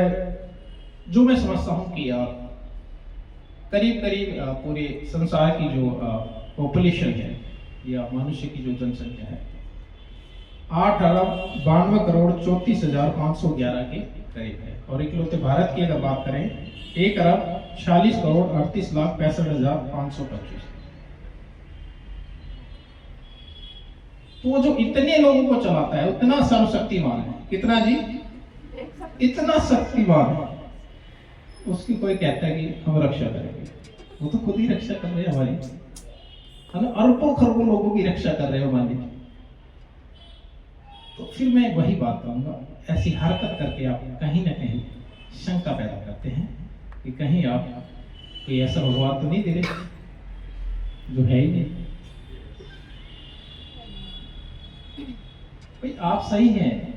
Speaker 1: जो मैं समझता हूं कि करीब करीब पूरे संसार की जो पॉपुलेशन है या मनुष्य की जो जनसंख्या है 8,92,34,511 के करीब है, और इकलौते भारत की अगर बात करें 1,40,38,65,525। तो जो इतने लोगों को चलाता है, उतना सर्वशक्तिमान है। कितना जी? इतना शक्तिमान, उसकी कोई कहता है कि हम रक्षा करेंगे, वो तो खुद ही रक्षा कर रहे हैं हमारी, है ना? अरबों खरबों लोगों की रक्षा कर रहे हो मालिक। तो फिर मैं वही बात कहूंगा, ऐसी हरकत करके आप कहीं ना कहीं शंका पैदा करते हैं कि कहीं आप कोई ऐसा भगवान तो नहीं दे रहे जो है ही नहीं। भाई आप सही हैं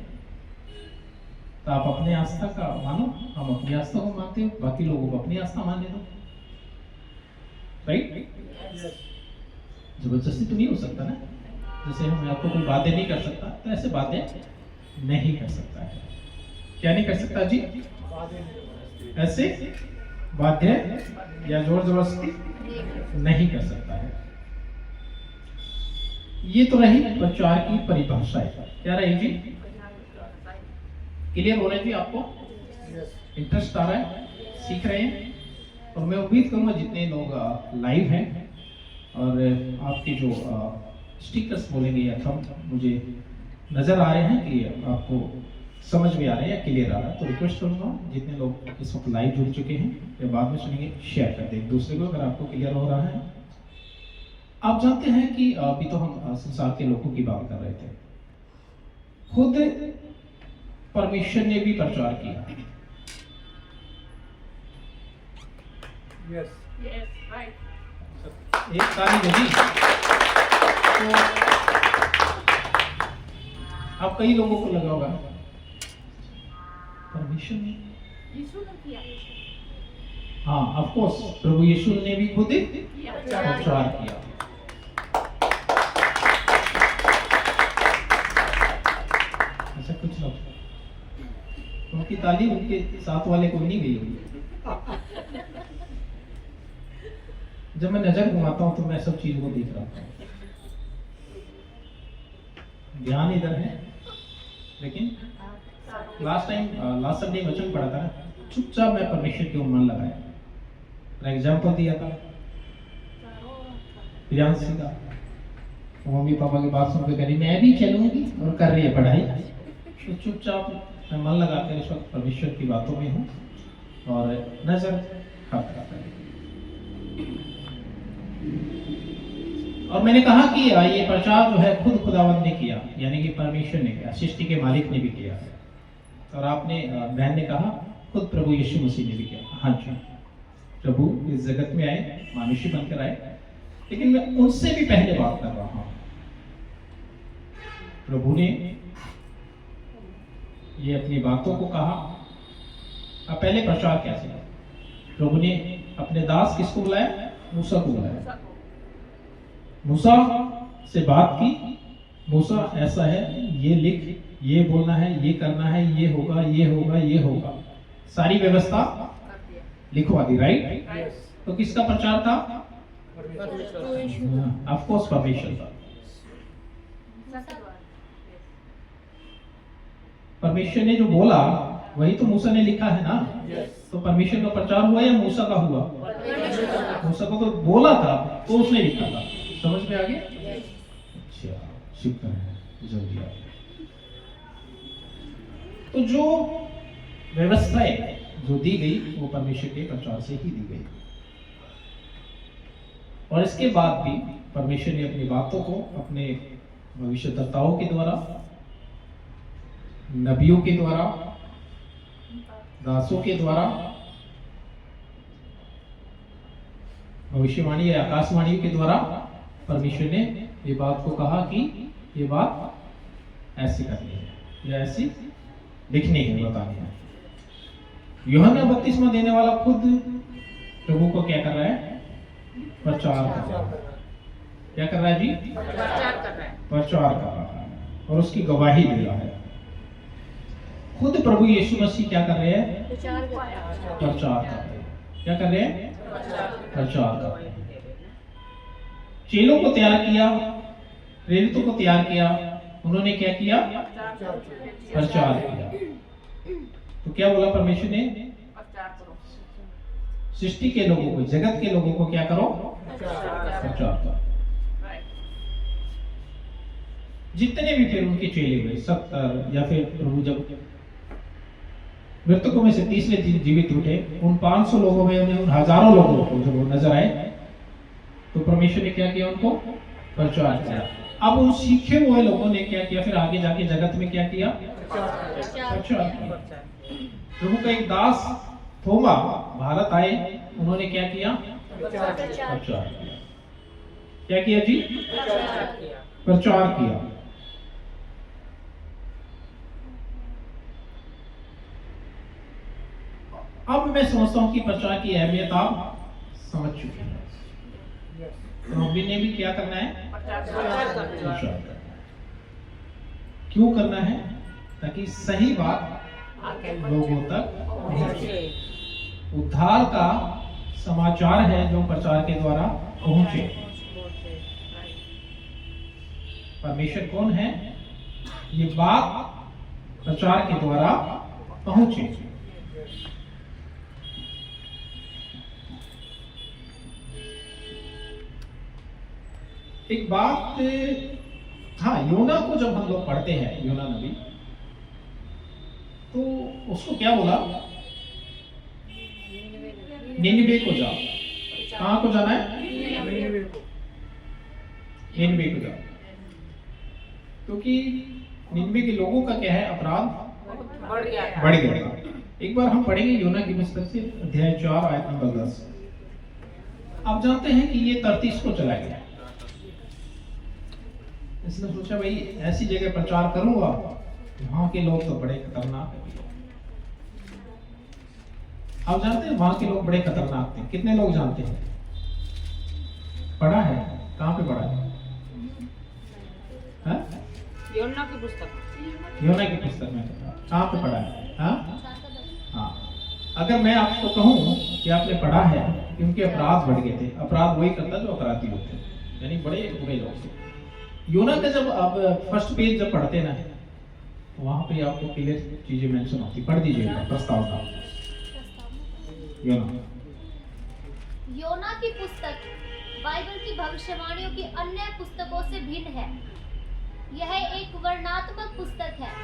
Speaker 1: तो आप अपने आस्था का मानो, हम अपनी आस्था को मानते हो, बाकी लोगों को अपनी आस्था मानने दो, राइट? जबरदस्ती तो नहीं हो सकता ना, जैसे हम आपको कोई बातें नहीं कर सकता, तो ऐसे बातें नहीं कर सकता है। क्या नहीं कर सकता जी? ऐसे बाध्य या जोर जबरदस्ती नहीं कर सकता है। ये तो रही प्रचार की परिभाषा। क्या रही जी? क्लियर हो रहा है जी? आपको इंटरेस्ट आ रहा है, सीख रहे हैं? और मैं उम्मीद करूंगा जितने लोग लाइव हैं और आपके जो स्टिकर्स बोलेंगे या थंब मुझे नजर आ रहे हैं कि आपको समझ में आ रहे हैं या क्लियर आ रहा है, तो रिक्वेस्ट करूंगा जितने लोग इस वक्त लाइव जुड़ चुके हैं या बाद में सुनेंगे, शेयर कर दें एक दूसरे को अगर आपको क्लियर हो रहा है। आप जानते हैं कि अभी तो हम संसार के लोगों की बात कर रहे थे, खुद परमेश्वर ने भी प्रचार किया।
Speaker 3: Yes.
Speaker 2: Yes, right.
Speaker 1: एक ताली बजी तो अब कई लोगों को लगा होगा परमेश्वर ने,
Speaker 2: यीशु ने किया।
Speaker 1: हाँ ऑफ कोर्स प्रभु यीशु ने भी खुद
Speaker 2: किया।
Speaker 1: प्रचार किया। ऐसा कुछ लोग, उनकी ताली उनके साथ वाले को नहीं गई होगी। जब मैं नजर घुमाता हूं तो मैं सब चीजों को देख रहा हूं, ध्यान इधर है, लेकिन लास्ट संडे वचन पढ़ा था, चुपचाप मैं परमेश्वर के मन लगाया। एग्जाम्पल दिया था प्रियांशी का, मम्मी पापा की बात सुनकर करी मैं भी चलूंगी और कर रही है पढ़ाई, तो चुपचाप मैं मन लगाकर इस वक्त परमेश्वर की बातों में हूँ और नजर हटता है। और मैंने कहा कि ये प्रचार जो है खुद खुदावंद ने किया, यानी कि परमेश्वर ने किया, सृष्टि के मालिक ने भी किया। और आपने बहन ने कहा खुद प्रभु यीशु मसीह ने भी किया। हाँ जी, प्रभु इस जगत में आए, मनुष्य बनकर आए, लेकिन मैं उनसे भी पहले बात कर रहा हूं। प्रभु ने ये अपनी बातों को कहा। अब पहले प्रचार कैसे है? प्रभु ने अपने दास किसको बुलाया? मूसा को बुलाया। मूसा से बात की, मूसा ऐसा है, ये लिख, ये बोलना है, ये करना है, ये होगा, ये होगा, ये होगा, सारी व्यवस्था लिखवा दी। राइट? तो किसका प्रचार था? ऑफ कोर्स परमेश्वर का। परमेश्वर ने जो बोला वही तो मूसा ने लिखा है ना। तो परमेश्वर का प्रचार हुआ या मूसा का हुआ? मूसा को तो बोला था तो उसने लिखा था। समझ में आ गया? अच्छा, शुक्र है, जल्दी आ गया। तो जो व्यवस्थाएं जो दी गई वो परमेश्वर के प्रचार से ही दी गई। और इसके बाद भी परमेश्वर ने अपनी बातों को अपने भविष्यद्वक्ताओं के द्वारा, नबियों के द्वारा, दासों के द्वारा, भविष्यवाणी या आकाशवाणी के द्वारा परमेश्वर ने ये बात को कहा कि ये बात ऐसी करनी है या ऐसी लिखनी है, बतानी है। यूहन्ना बपतिस्मा देने वाला खुद प्रभु को क्या कर रहा है? प्रचार कर रहा है। क्या कर रहा है जी? प्रचार कर रहा है और उसकी गवाही दे रहा है। खुद प्रभु यीशु मसीह क्या कर रहे हैं? प्रचार कर रहे हैं। क्या कर रहे हैं? प्रचार कर रहे हैं। चेलों को तैयार किया, प्रेरितों को तैयार किया, उन्होंने क्या किया? प्रचार किया। तो क्या बोला परमेश्वर ने? सृष्टि के लोगों को, जगत के लोगों को क्या करो? प्रचार करो। जितने भी फिर उनके चेले हुए 70, या फिर प्रभु जब मृतकों में से तीसरे दिन जीवित उठे, उन 500 लोगों में उन्हें उन हजारों लोगों को जब वो नजर आए तो परमेश्वर ने क्या किया? उनको प्रचार किया। अब उन सीखे हुए लोगों ने क्या किया? फिर आगे जाके जगत में क्या किया? प्रचार किया। प्रभु का एक दास थोमा भारत आए, उन्होंने क्या किया? प्रचार किया। क्या किया जी? प्रचार किया। अब मैं समझता हूं कि प्रचार की अहमियत आप समझ चुके हैं। तो अभी ने भी क्या करना है? प्रचार करना है। क्यों करना है? ताकि सही बात लोगों तक पहुंचे। उद्धार का समाचार है जो प्रचार के द्वारा पहुंचे। परमेश्वर कौन है? ये बात प्रचार के द्वारा पहुंचे। एक बात, हाँ, योना को जब हम लोग पढ़ते हैं, योना नबी, तो उसको क्या बोला? निनिवे को जाओ। कहाँ को जाना है? निनिवे को जाओ। क्योंकि निनिवे के लोगों का क्या है? अपराध बढ़ गया। एक बार हम पढ़ेंगे योना की पुस्तक से अध्याय 4 आयत नंबर 10। आप जानते हैं कि ये तर्तीस को चला गया। इसने सोचा भाई ऐसी जगह प्रचार करूंगा, वहां के लोग तो बड़े खतरनाक है। आप जानते हैं वहां के लोग बड़े खतरनाक थे। कितने लोग जानते हैं? पढ़ा है? कहाँ पे पढ़ा है?
Speaker 2: योना की पुस्तक।
Speaker 1: योना की पुस्तक में कहाँ पे पढ़ा है? हाँ। अगर मैं आपको कहूँ कि आपने पढ़ा है कि उनके अपराध बढ़ गए थे। अपराध वही करता जो अपराधी होते हैं, यानी बड़े बुरे लोग थे। योना का जब आप फर्स्ट पेज जब पढ़ते ना, वहां पे आपको क्लियर चीजें मेंशन होती। पढ़ दीजिएगा प्रस्ताव का।
Speaker 4: योना की पुस्तक बाइबल की भविष्यवाणियों की अन्य पुस्तकों से भिन्न है। यह एक वर्णनात्मक पुस्तक है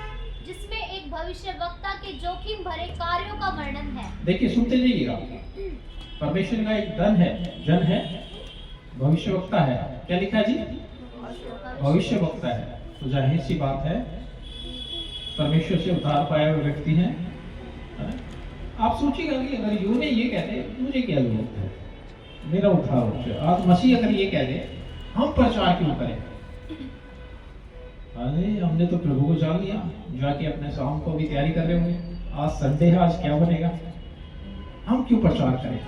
Speaker 4: जिसमें एक भविष्यवक्ता के जोखिम भरे कार्यों का वर्णन है।
Speaker 1: देखिए, सुनते जाइएगा। परमेश्वर का एक जन है, भविष्यवक्ता है। क्या लिखा जी? भविष्यवक्ता है। तो जाहिर सी बात है, परमेश्वर से उद्धार पाया हुआ व्यक्ति है। आप सोचिएगा कि अगर यूने ये कहते मुझे क्या जरूरत है, मेरा उद्धार हो जाए। आज मसीह अगर ये कह दे, हम प्रचार क्यों करें? अरे हमने तो प्रभु को जान लिया, जाके अपने शाम को भी तैयारी कर रहे होंगे, आज संडे है, आज क्या बनेगा, हम क्यों प्रचार करें।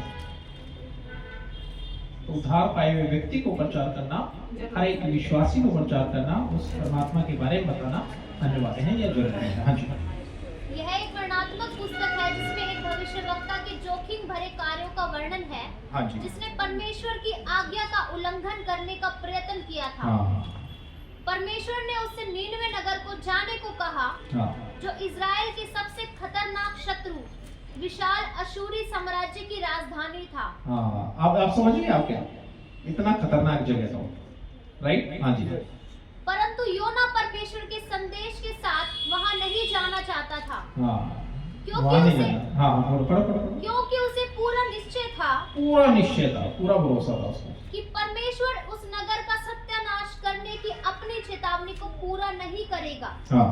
Speaker 1: तो उद्धार पाए हुए व्यक्ति को प्रचार करना, हर एक विश्वासी को प्रचार करना, उस परमात्मा के बारे में बताना अनिवार्य है या जरूरी है। हाँ जी,
Speaker 4: यह एक वर्णनात्मक पुस्तक है जिसमें एक भविष्यवक्ता के जोखिम भरे कार्यों का वर्णन है,
Speaker 1: हाँ जी,
Speaker 4: जिसने परमेश्वर की आज्ञा का उल्लंघन करने का प्रयत्न किया था।
Speaker 1: हाँ,
Speaker 4: परमेश्वर ने उससे नीनवे नगर को जाने को कहा,
Speaker 1: हाँ,
Speaker 4: जो इज़राइल के सबसे खतरनाक शत्रु विशाल अशूरी साम्राज्य की राजधानी था।
Speaker 1: हाँ, आप समझ गए, आप क्या इतना खतरनाक जगह था, राइट। हाँ जी,
Speaker 4: परंतु योना परमेश्वर के संदेश के साथ वहां नहीं जाना चाहता था,
Speaker 1: हाँ,
Speaker 4: क्योंकि
Speaker 1: वहाँ नहीं
Speaker 4: उसे
Speaker 1: जाना। हाँ, पढ़ो।
Speaker 4: क्योंकि उसे पूरा निश्चय था,
Speaker 1: पूरा निश्चय था, पूरा भरोसा था उसको
Speaker 4: कि परमेश्वर उस नगर का सत्यानाश करने की अपनी चेतावनी को पूरा नहीं करेगा।
Speaker 1: हाँ,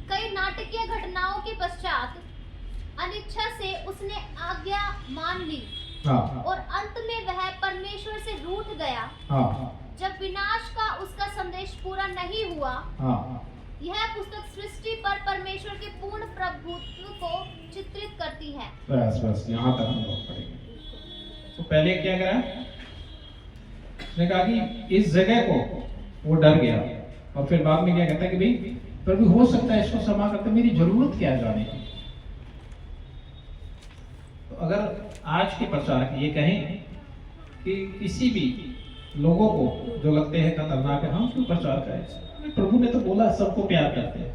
Speaker 4: कई नाटकीय घटनाओं के पश्चात अनिच्छा से उसने आज्ञा मान ली,
Speaker 1: हाँ,
Speaker 4: और अंत में वह परमेश्वर से रूठ गया।
Speaker 1: हाँ,
Speaker 4: जब विनाश का उसका संदेश पूरा नहीं हुआ,
Speaker 1: हाँ,
Speaker 4: यह पुस्तक सृष्टि पर परमेश्वर के पूर्ण प्रभुत्व को चित्रित करती है।
Speaker 1: बस यहाँ तक हम लोग पढ़ेंगे। तो पहले क्या करा, उसने कहा कि इस जगह को वो डर गया, और फिर बाद में क्या कहता है कि भाई प्रभु हो सकता है इसको क्षमा करते, मेरी जरूरत क्या है जाने की। तो अगर आज के प्रचारक ये कहें कि किसी भी लोगों को जो लगते हैं खतरनाक है, हम क्यों प्रचार करें, प्रभु ने तो बोला सबको प्यार करते हैं,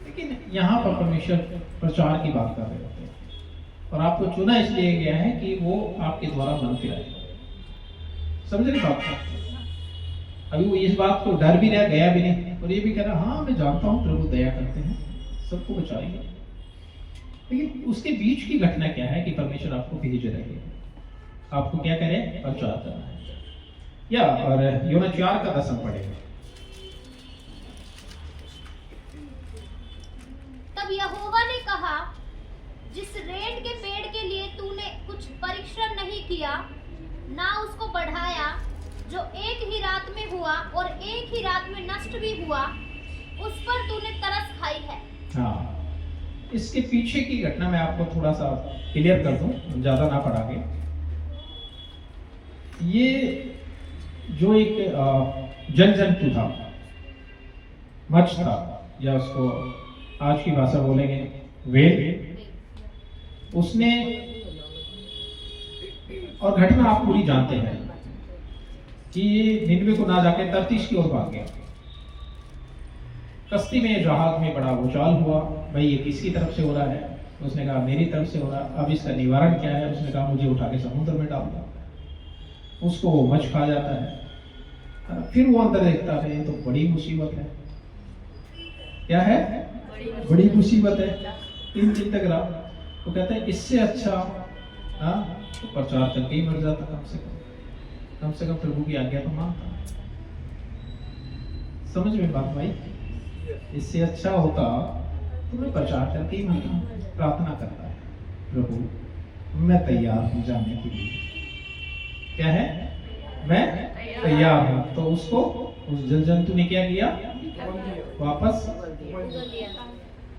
Speaker 1: लेकिन यहाँ पर परमेश्वर प्रचार की बात कर रहे होते हैं, और आपको चुना इसलिए गया है कि वो आपके द्वारा बनते रहे। समझ रहे बात को? अभी वो इस बात को डर भी रहा, गया भी नहीं, और ये भी कह रहा हाँ मैं जानता हूँ प्रभु दया करते हैं, सबको बचाएंगे, लेकिन उसके बीच की घटना क्या है कि परमेश्वर आपको भेज रहे हैं, आपको क्या करे, प्रचार करना है। या और योना 4 का 10 पढ़ेगा।
Speaker 4: तब यहोवा ने कहा, जिस रेंट के पेड़ के लिए तूने कुछ परिश्रम नहीं किया, ना उसको बढ़ाया, जो एक ही रात में हुआ और एक ही रात में नष्ट भी हुआ, उस पर तूने तरस खाई है।
Speaker 1: हाँ, इसके पीछे की घटना मैं आपको थोड़ा सा क्लियर कर दूं, ज्यादा ना पढ़ा के। ये जो एक जल जंतु था, मच्छ था, या उसको आज की भाषा बोलेंगे वेल, उसने, और घटना आप पूरी जानते हैं कि ये निनवे को ना जाके तर्तीश की ओर भाग गया। कश्ती में, जहाज में बड़ा उछाल हुआ, भाई ये किसकी तरफ से हो रहा है, उसने कहा मेरी तरफ से हो रहा, अब इसका निवारण क्या है, उसने कहा मुझे उठा के समुद्र में डाल दो, उसको वो मछ खा जाता है। फिर वो अंदर देखता है ये तो बड़ी मुसीबत है, क्या है, बड़ी मुसीबत है, 3 दिन तक रहा। तो कहते हैं इससे अच्छा तो प्रचार करके ही मर जाता, कम से कम प्रभु की आज्ञा तो मानता। समझ में बात भाई, इससे अच्छा होता तो मैं प्रचार करके ही मरता, प्रार्थना करता है प्रभु मैं तैयार हूं जाने के लिए, क्या है, मैं तैयार हूं। तो उसको उस जल जंतु ने क्या किया, वापस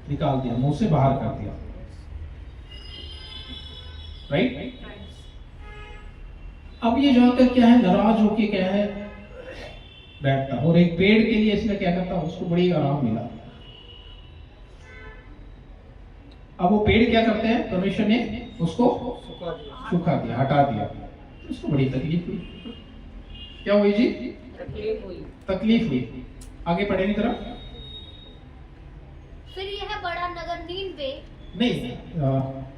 Speaker 1: निकाल दिया, मुंह से बाहर कर दिया, राइट। अब ये जाकर क्या है, नाराज होके क्या है बैठता, और एक पेड़ के लिए इसने क्या करता, उसको बड़ी आराम मिला। अब वो पेड़ क्या करते हैं, परमेश्वर ने उसको सुखा दिया, हटा दिया, उसको बड़ी तकलीफ हुई। क्या हुई जी, तकलीफ हुई। आगे पढ़ेंगे तरफ।
Speaker 4: फिर यह बड़ा नगर नीनवे,
Speaker 1: नहीं,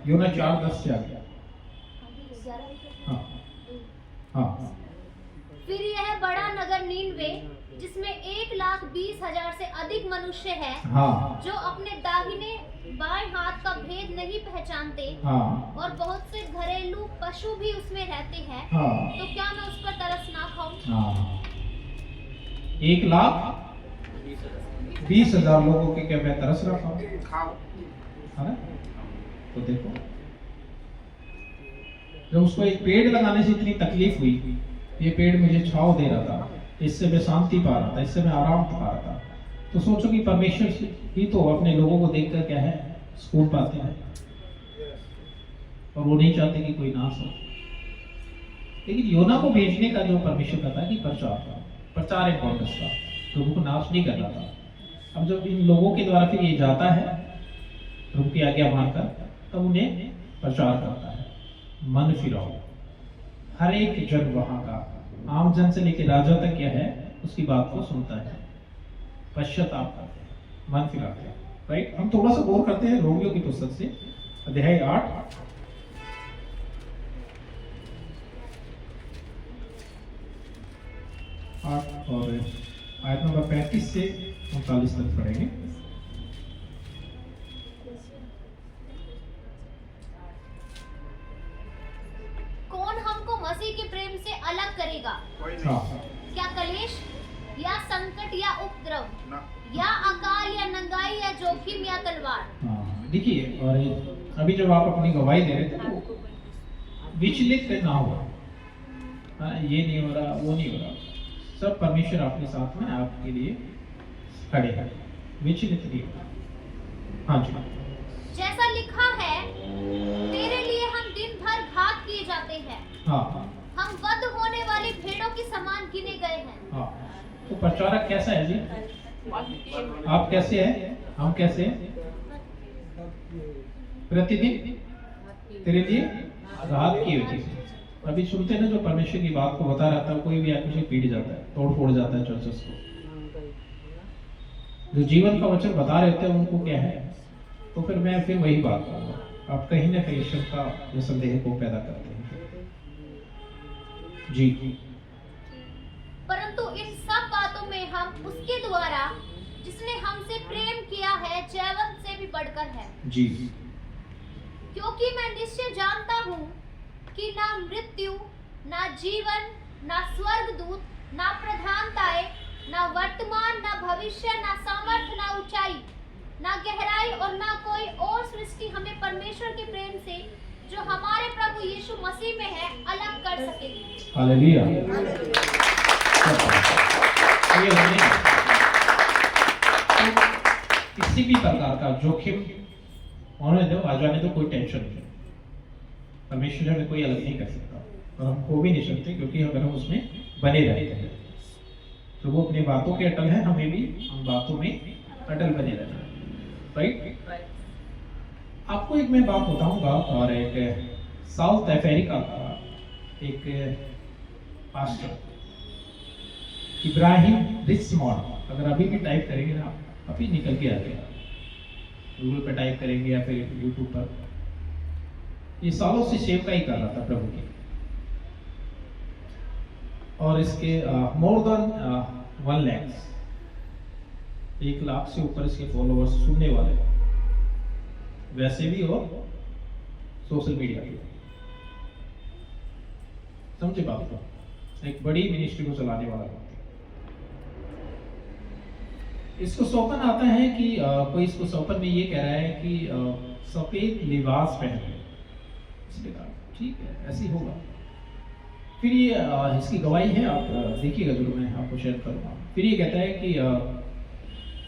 Speaker 1: योना 4:10 से आ गया। हाँ, हाँ।
Speaker 4: फिर यह बड़ा नगर नीनवे, जिसमें 1,20,000 से अधिक मनुष्य हैं,
Speaker 1: हाँ,
Speaker 4: जो अपने दाहिने बाएं हाथ का भेद नहीं पहचानते,
Speaker 1: हाँ,
Speaker 4: और बहुत से घरेलू पशु भी उसमें रहते हैं,
Speaker 1: हाँ,
Speaker 4: तो क्या मैं उस पर तरस ना खाऊं?
Speaker 1: हाँ। 1,20,000 लोगों के क्या मैं तरस रखा हूं, है ना? तो देखो, जब उसको एक पेड़ लगाने से इतनी तकलीफ हुई, ये पेड़ मुझे छांव दे रहा था, इससे मैं शांति पा रहा था, इससे मैं आराम पा रहा था। तो सोचो कि परमेश्वर ही तो अपने लोगों को देखकर क्या है सुकून पाते हैं, और वो नहीं चाहते कि कोई नाश हो। लेकिन योना को भेजने का जो परमेश्वर का था कि प्रचार इंपॉर्टेंस था, लोगों को नाश नहीं करना था। अब जब इन लोगों के द्वारा फिर ये जाता है प्रभु की आज्ञा मानकर, तब उन्हें प्रचार करता है, मन फिराओ। हर एक जन वहां का, आम जन से लेकर राजा तक क्या है उसकी बात को सुनता है, पश्चाताप करते हैं, मन फिराते हैं। राइट, हम थोड़ा सा गौर करते हैं रोमियो की पुस्तक से, अध्याय 8 और आयत नंबर 35 से 39 तक पढ़ेंगे।
Speaker 4: कौन हमको मसीह के प्रेम से अलग करेगा?
Speaker 1: हाँ,
Speaker 4: क्या कलेश या संकट या उपद्रव या अकाल या नंगाई या जोखिम या तलवार?
Speaker 1: हाँ, देखिए, और अभी जब आप अपनी गवाही दे रहे थे तो विचलित ना हो, ये नहीं हो रहा, वो नहीं हो रहा, सब परमेश्वर आपके साथ में आपके लिए खड़े हैं, विचलित नहीं होगा। हाँ जी,
Speaker 4: जैसा लिखा है, तेरे लिए हम दिन भर घात किए जाते हैं,
Speaker 1: हाँ
Speaker 4: हम वध होने वाली भेड़ों के समान गिने गए हैं।
Speaker 1: हाँ। तो प्रचारक कैसा है जी? आप कैसे हैं? हम कैसे हैं? प्रतिदिन तेरे लिए घात की हुई थी। अभी सुनते हैं ना, जो परमेश्वर की बात को बता रहा था, कोई भी आदमी से पीट जाता है, तोड़ फोड़ जाता है चर्चेस को। जो जीवन का वचन बता रहे थे उनको क्या है, तो फिर मैं वही बात करूंगा। आप कहीं ना कहीं ईश्वर का जो संदेह को पैदा करते हैं। जी,
Speaker 4: परंतु इन सब बातों में हम उसके द्वारा जिसने हमसे प्रेम किया है जयवंत से भी बढ़कर है।
Speaker 1: जी,
Speaker 4: क्योंकि मैं निश्चय जानता हूँ कि ना मृत्यु, ना जीवन, ना स्वर्गदूत, ना प्रधानताएं, ना वर्तमान, ना भविष्य, ना सामर्थ्य, ना ऊंचाई, ना गहराई और ना कोई और सृष्टि हमें परमेश्वर के प्रेम से जो हमारे प्रभु यीशु मसीह में है अलग कर सकेगी।
Speaker 1: हालेलुया। ये होने तो किसी भी प्रकार का जोखिम होने दो, आ जाने दो, कोई टेंशन नहीं। परमेश्वर हमें कोई अलग नहीं कर सकता, और हम खो भी नहीं सकते, क्योंकि अगर हम उसमें बने रहते हैं तो वो अपनी बातों के अटल है, हमें भी हम बातों में अटल बने रहना है। राइट, आपको एक मैं बात बताऊंगा, और एक साउथ अफ्रीका का एक पास्टर इब्राहिम रिचमॉन्ड, अगर अभी भी टाइप करेंगे ना, अभी निकल के आ जाएगा, गूगल पे टाइप करेंगे या फिर यूट्यूब पर। ये सालों से सेवकाई कर रहा था प्रभु की, और इसके मोर देन 1 लाख, 1 लाख से ऊपर इसके फॉलोअर्स सुनने वाले, वैसे भी और सोशल मीडिया पे। समझे बात को? एक बड़ी मिनिस्ट्री को चलाने वाला व्यक्ति। इसको सौपन आता है कि कोई इसको सौपन में ये कह रहा है कि सफेद लिबास पहने। इसने कहा ठीक है, ऐसी होगा। फिर ये इसकी गवाही है, आप देखिएगा जरूर, मैं आपको शेयर करूँगा। फिर ये कहता है कि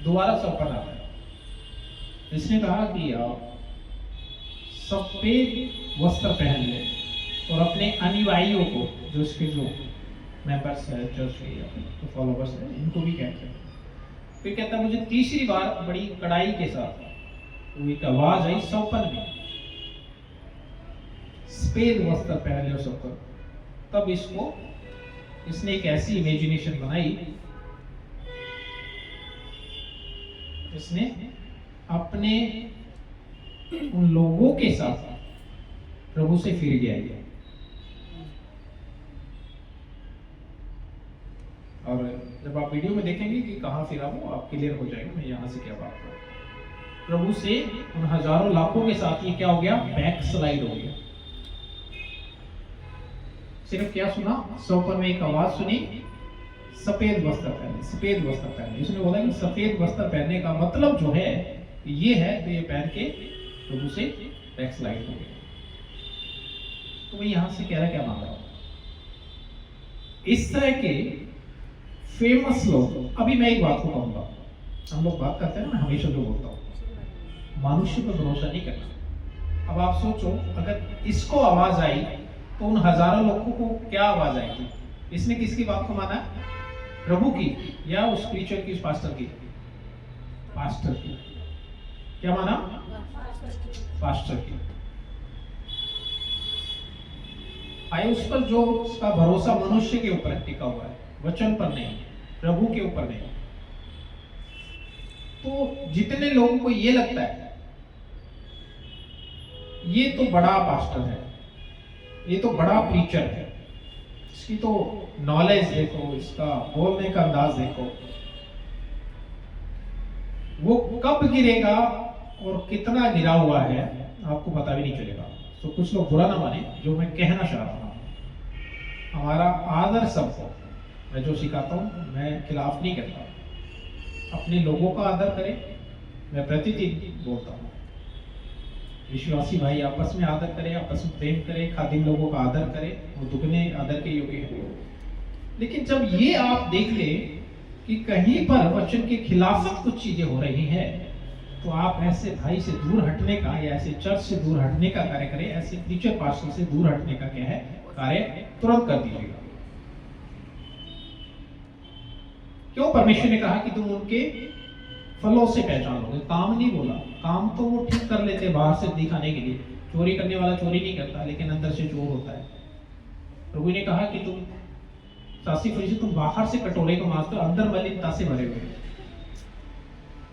Speaker 1: दोबारा सौपन आता है। इसने कहा कि सफेद वस्त्र पहन ले और अपने अनुयायियों को, जो इसके जो मेंबर्स है चर्च के या तो फॉलोवर्स है, इनको भी कहते हैं। फिर कहता है मुझे तीसरी बार बड़ी कड़ाई के साथ वो एक आवाज आई सौपन में, सफेद वस्त्र पहन ले सबको। तब इसने एक ऐसी इमेजिनेशन बनाई, इसने अपने उन लोगों के साथ प्रभु से फिर गया। और जब आप वीडियो में देखेंगे कि कहाँ फिरा वो, आप क्लियर हो जाएगा मैं यहाँ से क्या बात कर रहा हूँ। प्रभु से उन हजारों लाखों के साथ ये क्या हो गया, बैक स्लाइड हो गया। सिर्फ क्या सुना, सौपन में एक आवाज सुनी, सफेद वस्त्र पहने, सफेद वस्त्र पहने। उसने बोला कि सफेद वस्त्र पहनने का मतलब जो है ये है, तो ये पहन के प्रभु से बैक स्लाइड हो गया। तो मैं यहां से कह रहा क्या मान रहा हूं, इस तरह के फेमस लोग, अभी मैं एक बात को कहूंगा, हम लोग बात करते हैं ना, मैं हमेशा जो बोलता हूँ, मनुष्य पर भरोसा नहीं करना। अब आप सोचो, अगर इसको आवाज आई तो उन हजारों लोगों को क्या आवाज आएगी? इसने किसकी बात को माना? प्रभु की या उस प्रीचर की, उस पास्टर की? पास्टर की। क्या माना? पास्टर की। आए उस पर जो उसका भरोसा मनुष्य के ऊपर टिका हुआ है, वचन पर नहीं, प्रभु के ऊपर नहीं। तो जितने लोगों को ये लगता है ये तो बड़ा पास्टर है, ये तो बड़ा प्रीचर है, इसकी तो नॉलेज देखो, इसका बोलने का अंदाज देखो, वो कब गिरेगा और कितना गिरा हुआ है आपको पता भी नहीं चलेगा। तो कुछ लोग बुरा ना माने, जो मैं कहना चाह रहा हूं, हमारा आदर सबको, मैं जो सिखाता हूं मैं खिलाफ नहीं करता, अपने लोगों का आदर करें। मैं प्रतिदिन बोलता हूं विश्वासी भाई आपस में आदर करें, आपस में प्रेम करें, खादिम लोगों का आदर करें, वो दुगने आदर के योग्य है। लेकिन जब ये आप देख ले कि कहीं पर वचन के खिलाफत कुछ चीजें हो रही हैं, तो आप ऐसे भाई से दूर हटने का या ऐसे चर्च से दूर हटने का कार्य करें, ऐसे प्रीचर पास्टर से दूर हटने का क्या है कार्य, तुरंत कर दीजिएगा। क्यों? परमेश्वर ने कहा कि तुम उनके फलों से पहचानोगे। काम नहीं बोला, काम तो वो ठीक कर लेते बाहर से दिखाने के लिए, चोरी करने वाला चोरी नहीं करता लेकिन अंदर से चोर होता है। प्रभु ने कहा कि तुम शास्त्री फरीसी, तुम बाहर से कटोरे को मारते हो, अंदर मलिनता से भरे हुए।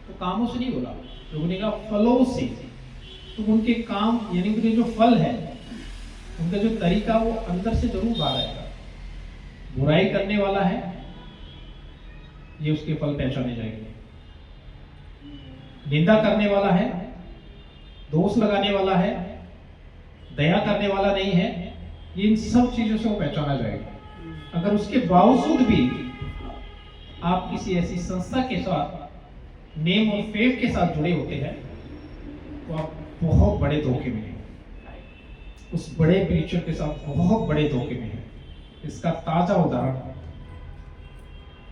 Speaker 1: तो कामों से नहीं बोला, प्रभु ने कहा फलों से। तुम उनके काम यानी उनके जो फल है, उनका जो तरीका, वो अंदर से जरूर बाहर आएगा। बुराई करने वाला है, ये उसके फल पहचाने जाएंगे। निंदा करने वाला है, दोष लगाने वाला है, दया करने वाला नहीं है, ये इन सब चीजों से वो पहचाना जाएगा। अगर उसके बावजूद भी आप किसी ऐसी संस्था के साथ नेम और फेम के साथ जुड़े होते हैं, तो आप बहुत बड़े धोखे में हैं। उस बड़े प्रीचर के साथ बहुत बड़े धोखे में हैं। इसका ताजा उदाहरण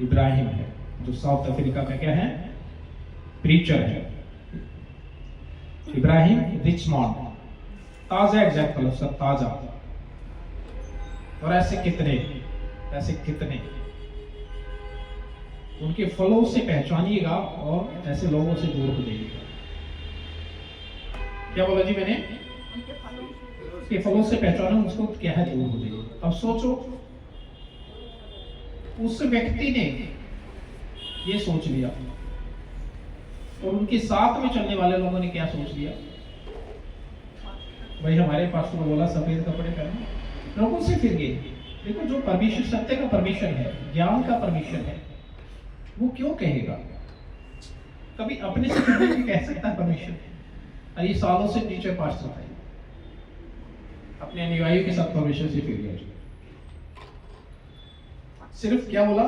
Speaker 1: इब्राहिम है, जो साउथ अफ्रीका का क्या है, प्रीचर है। इब्राहिम रिचमॉन्ड, ताजा एग्जाम्पल उसका, ताजा। और ऐसे कितने उनके फलों से पहचानिएगा और ऐसे लोगों से दूर हो जाइएगा। क्या बोला जी मैंने? उसके फलों से पहचानो, उसको क्या है, दूर हो जाइएगा। अब सोचो, उस व्यक्ति ने ये सोच लिया और उनके साथ में चलने वाले लोगों ने क्या सोच लिया? भाई हमारे पास तो बोला सफेद कपड़े पहनो, लोगों से फिर गए। देखो, जो परमेश्वर सत्य का परमेश्वर है, ज्ञान का परमेश्वर है, वो क्यों कहेगा? कभी अपने से भी कह सकता है परमेश्वर? और ये सालों से टीचर पास्टर था, अपने अनुयायियों के साथ परमेश्वर से फिर गया। सिर्फ क्या बोला?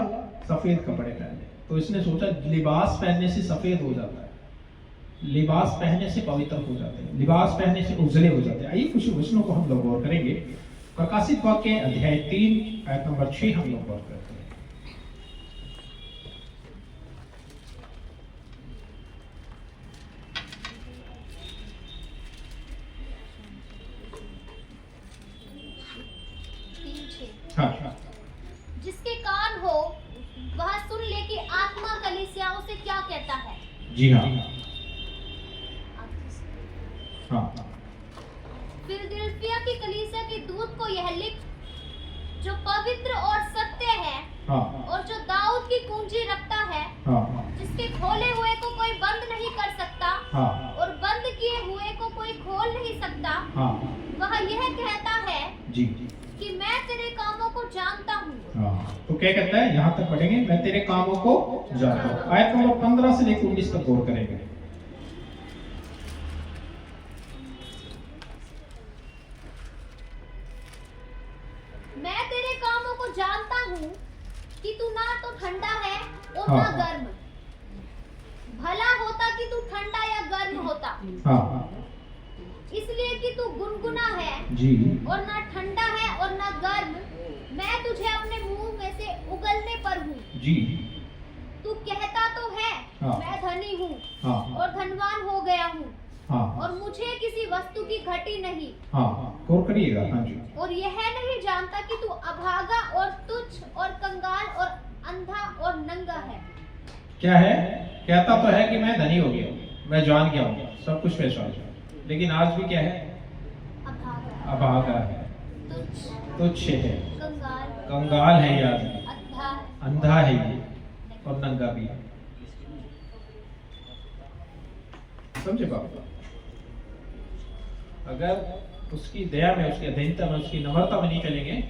Speaker 1: सफेद कपड़े पहने। तो इसने सोचा लिबास पहनने से सफेद हो जाता है, लिबास पहनने से पवित्र हो जाते हैं, लिबास पहनने से उजले हो जाते हैं। आइए कुछ वचनों को हम लोग गौर करेंगे। प्रकाशित वाक्य अध्याय 3 आयत नंबर 6 हम लोग गौर करते हैं। हाँ।
Speaker 4: जिसके कान हो वह सुन ले कि आत्मा कलीसियाओं से क्या कहता है।
Speaker 1: जी हाँ। हाँ।
Speaker 4: फिलदिल्फिया की कलीसिया के दूत को यह लिख, जो पवित्र और सत्य है,
Speaker 1: हाँ।
Speaker 4: और जो दाऊद की कुंजी रखता है,
Speaker 1: हाँ।
Speaker 4: जिसके खोले हुए को कोई बंद नहीं कर सकता,
Speaker 1: हाँ।
Speaker 4: और बंद किए हुए को कोई खोल नहीं सकता,
Speaker 1: हाँ।
Speaker 4: वह यह कहता है
Speaker 1: जी
Speaker 4: कि मैं तेरे कामों को जानता हूँ।
Speaker 1: हाँ। तो क्या कहता है? यहाँ तक पढ़ेंगे, मैं तेरे कामों को जानता हूँ। आयत नंबर 15 से लेकर 19 तक गौर करेंगे।
Speaker 4: मैं तेरे कामों को जानता हूँ कि तू ना तो ठंडा है और
Speaker 1: हाँ।
Speaker 4: ना गर्म। भला होता कि तू ठंडा या गर्म होता।
Speaker 1: हाँ।
Speaker 4: इसलिए कि तू गुनगुना है
Speaker 1: जी
Speaker 4: और ना ठंडा है और ना गर्म, मैं तुझे अपने मुंह में से उगलने पर हूँ।
Speaker 1: जी
Speaker 4: तू कहता तो है
Speaker 1: हाँ।
Speaker 4: मैं धनी हूँ
Speaker 1: हाँ
Speaker 4: और धनवान हो गया हूँ
Speaker 1: हाँ
Speaker 4: और मुझे किसी वस्तु की घटी नहीं,
Speaker 1: हाँ गौर करिएगा। हाँ जी
Speaker 4: और यह नहीं जानता कि तू अभागा और तुच्छ और कंगाल और अंधा और नंगा है।
Speaker 1: क्या है? कहता तो है कि मैं धनी हो गया हूँ, मैं जान गया हूँ, सब कुछ पैसा हो गया, लेकिन आज भी क्या है?
Speaker 4: अभागा,
Speaker 1: अभागा है,
Speaker 4: तुच्छ,
Speaker 1: तुच्छ है,
Speaker 4: कंगाल,
Speaker 1: कंगाल है ये आदमी,
Speaker 4: अंधा,
Speaker 1: अंधा है ये और नंगा भी है। समझे बाबा? अगर उसकी दया में, उसकी अधीनता में, उसकी नम्रता में नहीं चलेंगे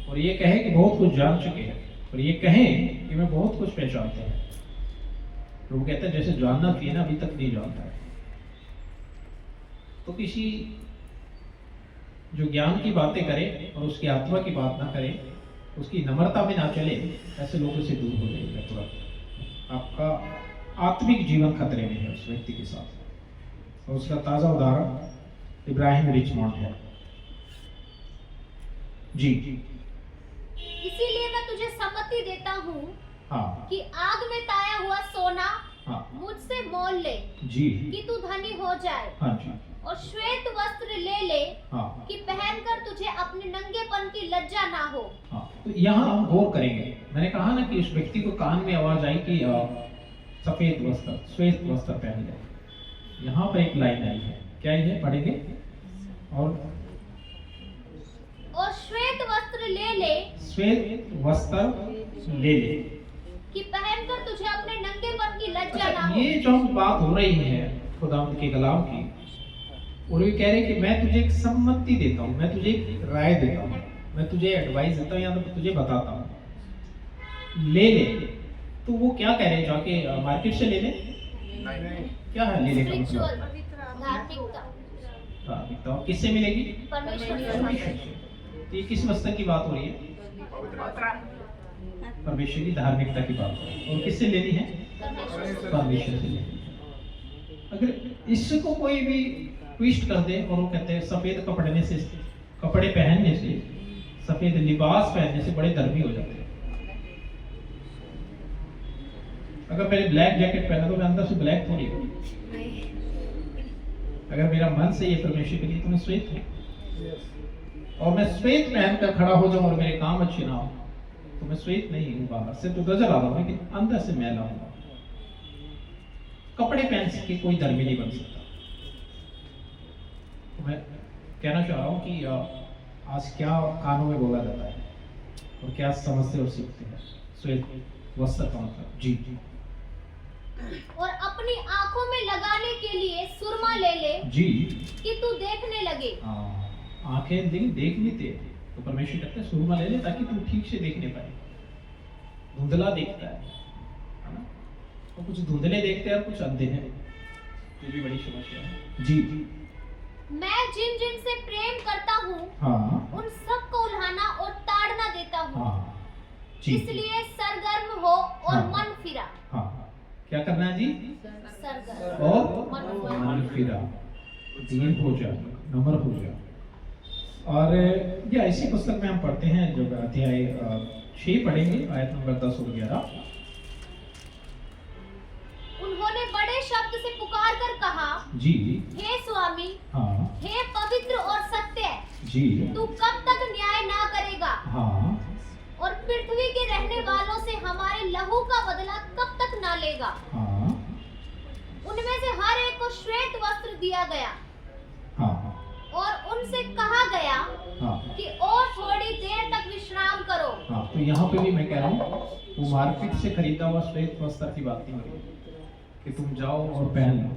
Speaker 1: और ये कहे कि बहुत कुछ जान चुके हैं और ये कहें कि मैं बहुत कुछ पहचानते हैं, लोग कहते हैं जैसे जानना चाहिए ना अभी तक नहीं जानता है, तो किसी जो ज्ञान की बातें करे और उसकी आत्मा की बात ना करे, उसकी नम्रता में ना चले, ऐसे लोगों से दूर हो जाएगा तुरंत। आपका आत्मिक जीवन खतरे में है उस व्यक्ति के साथ। और उसका ताजा उदाहरण इब्राहिम रिचमॉन्ड है। जी
Speaker 4: इसीलिए मैं तुझे सम्मति देता हूँ
Speaker 1: हाँ
Speaker 4: कि आग में ताया हुआ सोना
Speaker 1: हाँ
Speaker 4: मुझसे मोल ले
Speaker 1: जी
Speaker 4: कि तू धनी हो जाए,
Speaker 1: हाँ जी
Speaker 4: और श्वेत वस्त्र ले ले
Speaker 1: हाँ
Speaker 4: कि पहनकर तुझे अपने नंगेपन की लज्जा ना हो।
Speaker 1: हाँ। तो यहाँ हम गौर करेंगे, मैंने कहा ना कि उस व्यक्ति को कान में आवाज आई कि सफेद वस्त्र, श्वेत वस्त्र पहन ले। यहाँ पर एक लाइन आई है, क्या है? पढ़ेंगे।
Speaker 4: और श्वेत वस्त्र ले ले,
Speaker 1: श्वेत वस्त्र ले ले
Speaker 4: कि पहनकर तुझे अपने नंगेपन की लज्जा ना
Speaker 1: अच्छा,
Speaker 4: हो।
Speaker 1: ये जो बात हो रही है खुदावंद के कलाम की, और ये कह रहे हैं कि मैं तुझे एक सम्मति देता हूँ, मैं तुझे एक राय देता हूँ, मैं तुझे एडवाइस देता हूँ या तो तुझे बताता हूँ, ले ले। तो वो क्या कह रहे हैं? जाके मार्केट से ले ले? क्या है लेने का
Speaker 4: स्पिरिचुअल,
Speaker 1: मतलब?
Speaker 4: धार्मिकता,
Speaker 1: धार्मिकता। और किससे मिलेगी?
Speaker 4: परमेश्वर से।
Speaker 1: परमेश्वर से। तो ये किस वस्त्र की बात हो रही है? परमेश्वर की धार्मिकता की बात हो रही है। और किससे लेनी है? परमेश्वर से लेनी है। अगर इसको कोई भी ट्विस्ट कर दे और वो कहते हैं सफेद कपड़े पहनने से, सफेद लिबास पहनने से बड़े धर्मी हो जाते हैं। अगर मैंने ब्लैक जैकेट पहना तो मैं अंदर से ब्लैक थोड़ी हूँ। अगर मेरा मन से ये परमेश्वर के लिए तो मैं श्वेत हूँ, और मैं श्वेत पहन कर खड़ा हो जाऊं और मेरे काम अच्छे ना हो तो मैं श्वेत नहीं हूँ। बाहर से तो नजर आ रहा हूँ लेकिन अंदर से मैला हूँ। कपड़े पहन के कोई धर्मी नहीं बन सकता। तो मैं कहना चाह रहा हूँ कि आज क्या कानों में बोला जाता है और क्या समझते और सीखते हैं श्वेत वस्त्र का मतलब। जी
Speaker 4: और अपनी आंखों में लगाने के लिए सुरमा ले ले
Speaker 1: जी
Speaker 4: कि तू देखने लगे।
Speaker 1: आंखें देख लेते तो परमेश्वर कहते हैं सुरमा ले ले ताकि तुम ठीक से देखने पाए। धुंधला देखता है ना? तो कुछ धुंधले देखते हैं और कुछ अंधे हैं, ये भी बड़ी समस्या है। जी
Speaker 4: मैं जिन जिन से प्रेम करता हूँ
Speaker 1: हाँ
Speaker 4: उन सबको उल्हाना और ताड़ना देता हूँ।
Speaker 1: हाँ जी
Speaker 4: इसलिए सरगर्म हो और
Speaker 1: हाँ।
Speaker 4: मन फिरा।
Speaker 1: हाँ क्या करना है जी?
Speaker 4: सरगर्म
Speaker 1: और मन फिरा, दीन हो जा, नम्र हो जा। और ये ऐसी पुस्तक में हम पढ़ते हैं जब अध्याय 6 पढ़ेंगे आयत नंबर 10 और 11।
Speaker 4: उन्होंने बड़े शब्द से पुकार कर कहा,
Speaker 1: जी
Speaker 4: हे स्वामी,
Speaker 1: हाँ
Speaker 4: हे पवित्र और सत्य,
Speaker 1: जी
Speaker 4: तू कब तक न्याय ना करेगा
Speaker 1: हाँ
Speaker 4: और पृथ्वी के रहने वालों से हमारे लहू का बदला कब तक ना लेगा।
Speaker 1: हाँ
Speaker 4: उनमें से हर एक को श्वेत वस्त्र दिया गया
Speaker 1: हाँ
Speaker 4: और उनसे कहा गया
Speaker 1: हाँ
Speaker 4: कि और थोड़ी देर तक विश्राम करो।
Speaker 1: हाँ। तो यहाँ पे भी मैं कह रहा हूँ वो मार्केट से खरीदा हुआ श्वेत वस्त्र की बात नहीं हो रही कि तुम जाओ और पहन लो।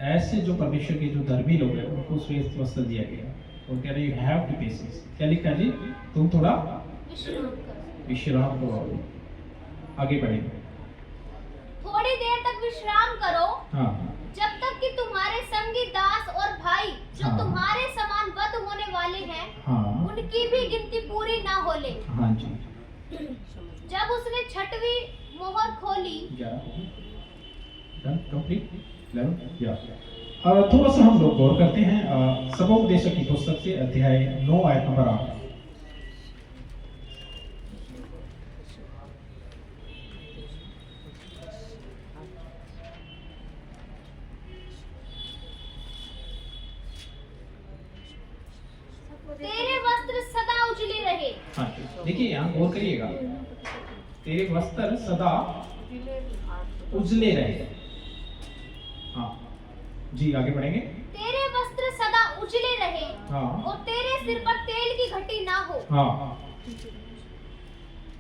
Speaker 1: ऐसे जो परमेश्वर के जो धर्मी लोग हैं उनको श्वेत वस्त्र दिया गया और कह रहे यू हैव टू पेशेंस। क्या लिखा जी? तुम थोड़ा
Speaker 4: विश्राम करो।
Speaker 1: विश्राम करो। आगे बढ़ेंगे।
Speaker 4: थोड़ी देर तक विश्राम करो
Speaker 1: हाँ
Speaker 4: जब तक कि तुम्हारे संगी दास और भाई जो
Speaker 1: हाँ।
Speaker 4: तुम्हारे समान वध होने वाले हैं
Speaker 1: हाँ
Speaker 4: उनकी भी गिनती पूरी ना हो ले।
Speaker 1: हाँ जी।
Speaker 4: जब उसने छठवीं मोहर खोली,
Speaker 1: 11 कंप्लीट 11 और थोड़ा सा हम लोग गौर करते हैं सबोपदेशक की पुस्तक से अध्याय 9 आयत नंबर 8। देखिए यहाँ गौर करिएगा, तेरे वस्त्र सदा उजले रहे। हाँ जी, आगे बढ़ेंगे।
Speaker 4: तेरे वस्त्र सदा उजले रहे
Speaker 1: हाँ
Speaker 4: और तेरे सिर पर तेल की घटी ना हो।
Speaker 1: हाँ,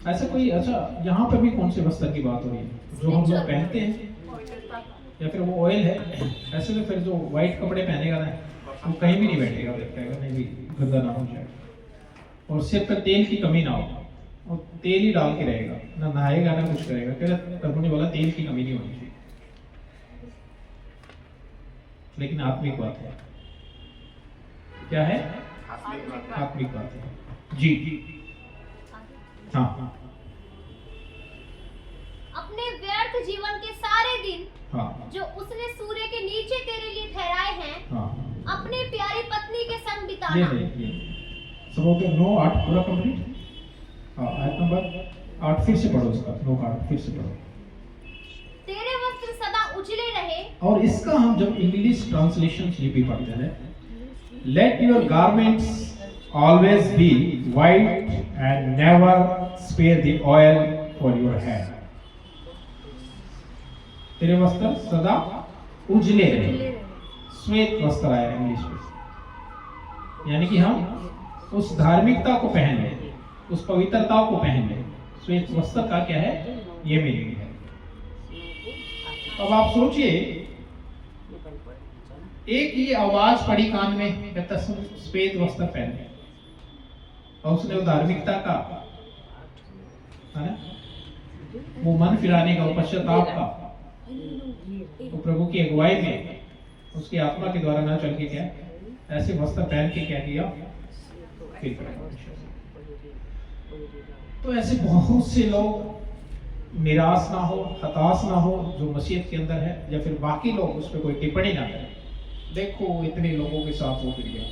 Speaker 1: ऐसा कोई, अच्छा यहाँ पर भी कौन से वस्त्र की बात हो रही है? जो हम लोग पहनते हैं या फिर वो ऑयल है? ऐसे तो फिर जो व्हाइट कपड़े पहनेगा ना वो कहीं भी नहीं बैठेगा, बैठेगा नहीं भी, गंदा ना हो जाए। और सिर पर तेल की कमी ना हो, और तेल ही डाल के रहेगा, ना नहाएगा ना कुछ करेगा। फिर प्रभु ने बोला तेल की कमी नहीं होनी चाहिए। लेकिन आत्मिक बात है, क्या है? आत्मिक बात है जी। हाँ
Speaker 4: अपने व्यर्थ जीवन के सारे दिन
Speaker 1: हाँ
Speaker 4: जो उसने सूर्य के नीचे तेरे लिए ठहराए हैं,
Speaker 1: हाँ,
Speaker 4: अपनी प्यारी पत्नी के संग
Speaker 1: ये
Speaker 4: बिताना।
Speaker 1: देखिए सब 9 8 पूरा कंप्लीट। हाँ, आयत नंबर 8 फिर से पढ़ो इसका, 9 8 फिर से पढ़ो।
Speaker 4: तेरे वस्त्र सदा उजले रहे।
Speaker 1: और इसका हम जब इंग्लिश ट्रांसलेशन लिपि पढ़ते हैं, let your garments always be white and never spare the oil for your head. तेरे वस्त्र सदा उजले रहे, श्वेत वस्त्र आया इंग्लिश में, यानी कि हम उस धार्मिकता को पहन लें, उस पवित्रता को पहन लें। श्वेत वस्त्र का क्या है? ये मीनिंग है। अब आप सोचिए, एक ही आवाज पड़ी कान में, कहता श्वेत वस्त्र पहने, और उसने वो धार्मिकता का, है ना, वो मन फिराने का, वो पश्चाताप का, वो प्रभु की अगुवाई में उसकी आत्मा के द्वारा ना चल के क्या ऐसे वस्त्र पहन के क्या किया? तो ऐसे बहुत से लोग निराश ना हो, हताश ना हो, जो मसीहत के अंदर है, या फिर बाकी लोग उस पर कोई टिप्पणी ना करें। देखो इतने लोगों के साथ हो गया,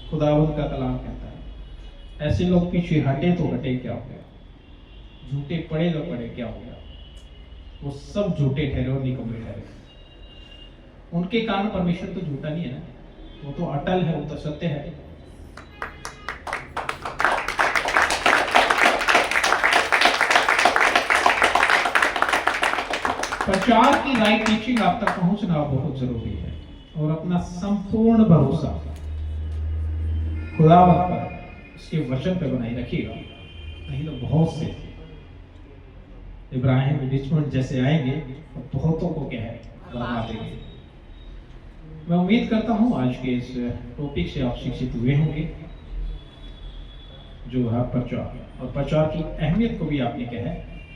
Speaker 1: खुदावंद का कलाम कहता है ऐसे लोग पीछे हटे तो हटे, क्या हो गया? झूठे पड़े तो पड़े, क्या हो गया? वो सब झूठे ठहरे और निकम्मे ठहरे। उनके कारण परमेश्वर तो झूठा नहीं है ना, वो तो अटल है, वो तो सत्य है। प्रचार की राइट टीचिंग आप तक पहुंचना बहुत जरूरी है, और अपना संपूर्ण भरोसा खुदावंद पर, उसके वचन पर बनाए रखिएगा। नहीं तो बहुत से इब्राहिम रिचमंड जैसे आएंगे और बहुतों को क्या है बर्बाद देंगे। मैं उम्मीद करता हूं आज के इस टॉपिक से आप शिक्षित हुए होंगे, जो है प्रचार, और प्रचार की अहमियत को भी आपने क्या है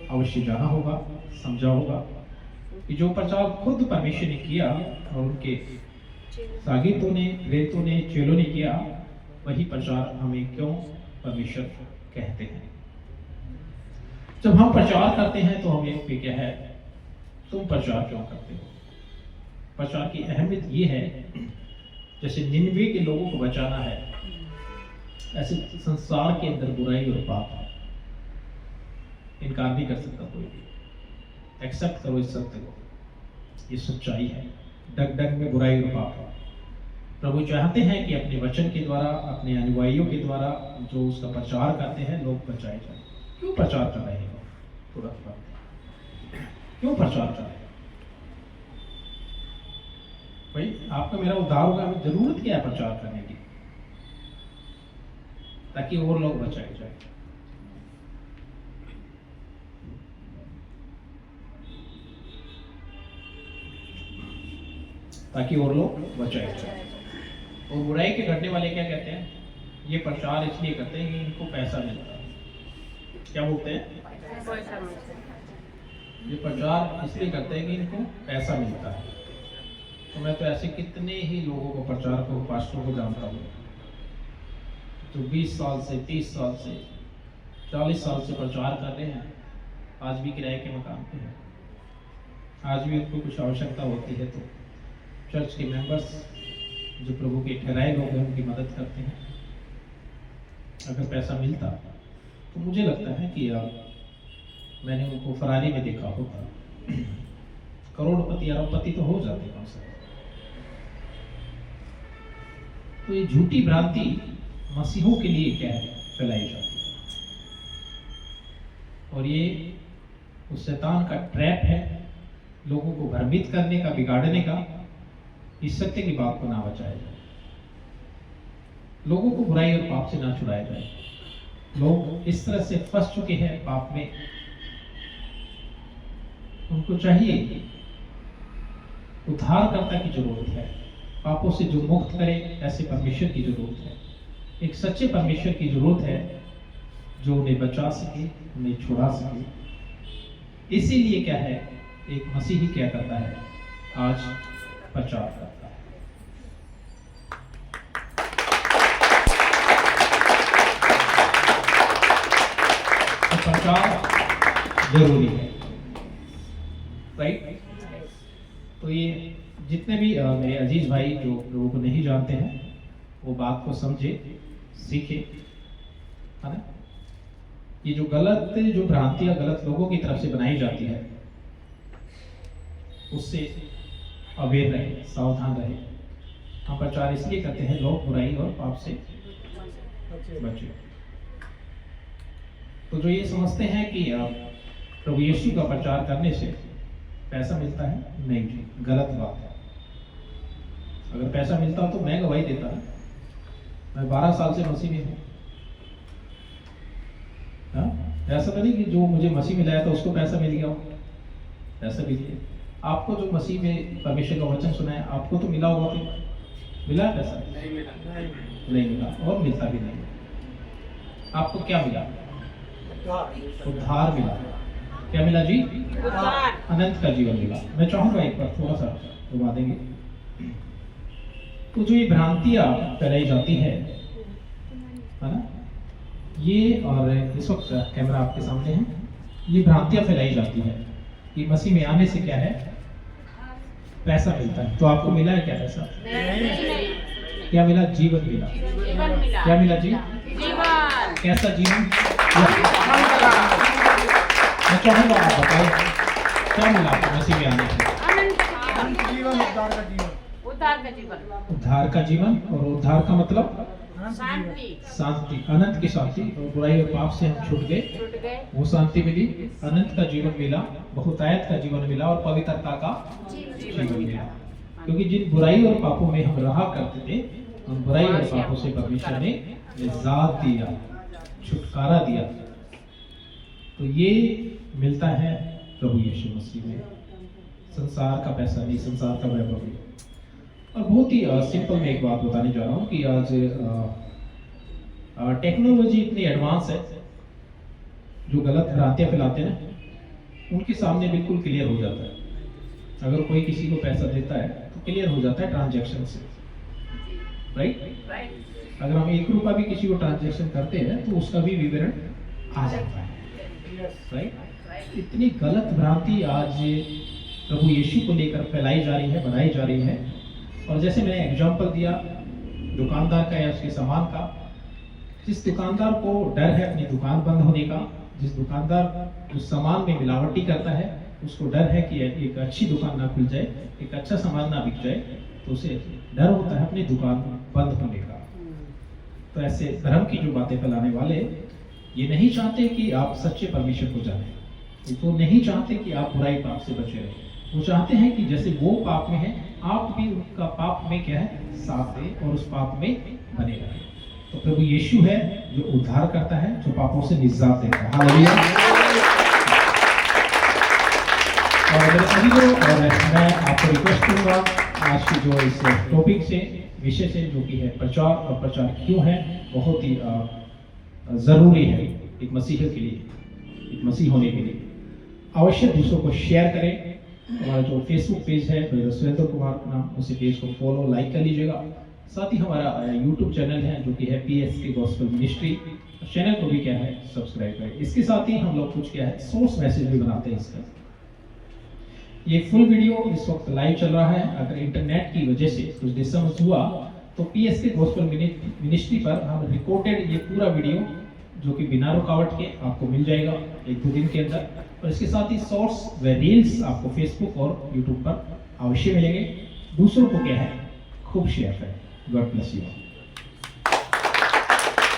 Speaker 1: अवश्य जाना होगा, समझा होगा कि जो प्रचार खुद परमेश्वर ने किया और उनके सागितों ने, प्रेरितों ने, चेलों ने किया, वही प्रचार हमें क्यों परमेश्वर कहते हैं। जब हम प्रचार करते हैं तो हमें पे क्या है, तुम प्रचार क्यों करते हो? प्रचार की अहमियत ये है, जैसे निनवे के लोगों को बचाना है, ऐसे संसार के अंदर बुराई और पाप है, इनकार नहीं कर सकता कोई भी। एक्सेप्ट करो इस सत्य को, ये सच्चाई है। डग डग में बुराई और पाप है। प्रभु चाहते हैं कि अपने वचन के द्वारा, अपने अनुयायियों के द्वारा जो उसका प्रचार करते हैं, लोग बचाए जाए। क्यों प्रचार कर रहे हैं? तुरंत बात, क्यों प्रचार कर रहे हैं? भाई आपका मेरा उद्धार होगा, हमें जरूरत क्या है प्रचार करने की? ताकि और लोग बचाए जाए। ताकि और लोग बचाए जाए। और बुराई के करने वाले क्या कहते हैं? ये प्रचार इसलिए करते हैं कि इनको पैसा मिलता है। क्या बोलते हैं? ये प्रचार इसलिए करते हैं कि इनको पैसा मिलता है। तो मैं तो ऐसे कितने ही लोगों को, प्रचार को, पास्टरों को जानता हूँ जो 20 साल से, 30 साल से, 40 साल से प्रचार कर रहे हैं, आज भी किराए के मकान पे हैं। आज भी उनको कुछ आवश्यकता होती है तो चर्च के मेंबर्स जो प्रभु के ठहराए लोग हैं उनकी मदद करते हैं। अगर पैसा मिलता तो मुझे लगता है कि मैंने उनको फरारी में देखा होता, करोड़पति अरबपति तो हो जाते कम से कम। तो ये झूठी भ्रांति मसीहों के लिए क्या है फैलाई जाती है। और ये उस शैतान का ट्रैप है, लोगों को भ्रमित करने का, बिगाड़ने का, इस सत्य की बात को ना बचाया जाए, लोगों को बुराई और पाप से ना छुड़ाया जाए। लोग इस तरह से फंस चुके हैं पाप में, उनको चाहिए उद्धारकर्ता की जरूरत है, पापों से जो मुक्त करे ऐसे परमेश्वर की जरूरत है, एक सच्चे परमेश्वर की जरूरत है जो उन्हें बचा सके, उन्हें छुड़ा सके। इसीलिए क्या है, एक मसीही क्या करता है, आज प्रचार करता है। तो प्रचार जरूरी है, राइट? तो ये जितने भी मेरे अजीज भाई जो लोगों को नहीं जानते हैं, वो बात को समझे, सीखे, है ना? ये जो गलत, जो भ्रांतियां गलत लोगों की तरफ से बनाई जाती है, उससे अवेयर रहे, सावधान रहे। हम प्रचार इसलिए करते हैं लोग बुराई और पाप से बचे। तो जो ये समझते हैं कि प्रभु यीशु का प्रचार करने से पैसा मिलता है, नहीं जी, गलत बात है। अगर पैसा मिलता तो मैं गवाही देता ना, मैं 12 साल से मसीह में हूँ। ऐसा तो नहीं कि जो मुझे मसीह में लाया था उसको पैसा मिल गया हो, ऐसा भी नहीं। आपको जो मसीह में परमेश्वर का वचन सुना है, आपको तो मिला होगा, मिला है पैसा? नहीं मिला, और मिलता भी नहीं। आपको क्या मिला? उद्धार मिला। क्या मिला जी?
Speaker 2: उद्धार,
Speaker 1: अनंत का जीवन मिला। मैं चाहूंगा एक बार थोड़ा सा घुमा देंगे। तो जो ये भ्रांतियां फैलाई जाती है ना, ये, और इस वक्त कैमरा आपके सामने है, ये भ्रांतियां फैलाई जाती है कि मसीह में आने से क्या है, पैसा मिलता है। तो आपको मिला है क्या पैसा?
Speaker 2: नहीं।
Speaker 1: क्या मिला? जीवन मिला।
Speaker 2: जीवन मिला।
Speaker 1: क्या मिला जी?
Speaker 2: जीवन।
Speaker 1: कैसा जीवन? मैं चाहूंगा आप बताओ, क्या मिला आपको मसीह में आने से?
Speaker 2: अनंत
Speaker 3: जीवन, उद्धार का जीवन।
Speaker 2: उद्धार का जीवन।
Speaker 1: उद्धार का जीवन, और उद्धार का मतलब
Speaker 2: शांति।
Speaker 1: शांति, अनंत की शांति। और बुराई और पाप से हम छूट गए,
Speaker 2: छूट गए,
Speaker 1: वो शांति मिली, अनंत का जीवन मिला, बहुतायत का जीवन मिला, और पवित्रता का जीवन मिला। क्योंकि जिन बुराई और पापों में हम रहा करते थे, उन बुराई और पापों से परमेश्वर ने निजात दिया, छुटकारा दिया। तो ये मिलता है प्रभु यीशु मसीह में, संसार का पैसा नहीं, संसार का वैभव नहीं। और बहुत ही सिंपल मैं एक बात बताने जा रहा हूँ कि आज टेक्नोलॉजी इतनी एडवांस है, जो गलत भ्रांतियां फैलाते हैं उनके सामने बिल्कुल क्लियर हो जाता है। अगर कोई किसी को पैसा देता है तो क्लियर हो जाता है ट्रांजैक्शन से, राइट? अगर हम 1 रुपया भी किसी को ट्रांजैक्शन करते हैं तो उसका भी विवरण आ जाता है, राइट? इतनी गलत भ्रांति आज प्रभु यीशु को लेकर फैलाई जा रही है, बनाई जा रही है। और जैसे मैंने एग्जाम्पल दिया दुकानदार का या उसके सामान का, जिस दुकानदार को डर है अपनी दुकान बंद होने का, जिस दुकानदार उस सामान में मिलावटी करता है, उसको डर है कि एक अच्छी दुकान ना खुल जाए, एक अच्छा सामान ना बिक जाए, तो उसे डर होता है अपनी दुकान बंद होने का। तो ऐसे धर्म की जो बातें फैलाने वाले ये नहीं चाहते कि आप सच्चे परमेश्वर को जानें, तो नहीं चाहते कि आप बुराई पाप से बचे रहें। वो चाहते हैं कि जैसे वो पाप में है, आप भी उनका पाप में क्या है, साथ दें और उस पाप में बने रहें। तो प्रभु यीशु है जो उद्धार करता है, जो पापों से निजात देता है। हालेलुया। और मेरे सभी लोग, और मैं आपको रिक्वेस्ट करूंगा आज की जो इस टॉपिक से, विषय से, जो कि है प्रचार, और प्रचार क्यों है बहुत ही जरूरी है एक मसीह के लिए, एक मसीह होने के लिए। अवश्य दूसरों को शेयर करें। हमारा जो फेसबुक पेज है सुरेंद्र कुमार का नाम, उसी पेज को फॉलो, लाइक कर लीजिएगा। साथ ही हमारा यूट्यूब चैनल है जो कि है PSK गॉस्पेल मिनिस्ट्री, चैनल को भी क्या है सब्सक्राइब करें। इसके साथ ही हम लोग कुछ क्या है सोर्स मैसेज भी बनाते हैं इसका। ये फुल वीडियो इस वक्त लाइव चल रहा है। अगर इंटरनेट की वजह से कुछ डिस्टर्बेंस हुआ तो PSK गॉस्पेल मिनिस्ट्री पर हम रिकॉर्डेड ये पूरा वीडियो जो कि बिना रुकावट के आपको मिल जाएगा 1-2 दिन के अंदर। और इसके साथ ही शॉर्ट्स व रील्स आपको फेसबुक और यूट्यूब पर अवश्य मिलेंगे। दूसरों को क्या है खूब शेयर करें। God bless you.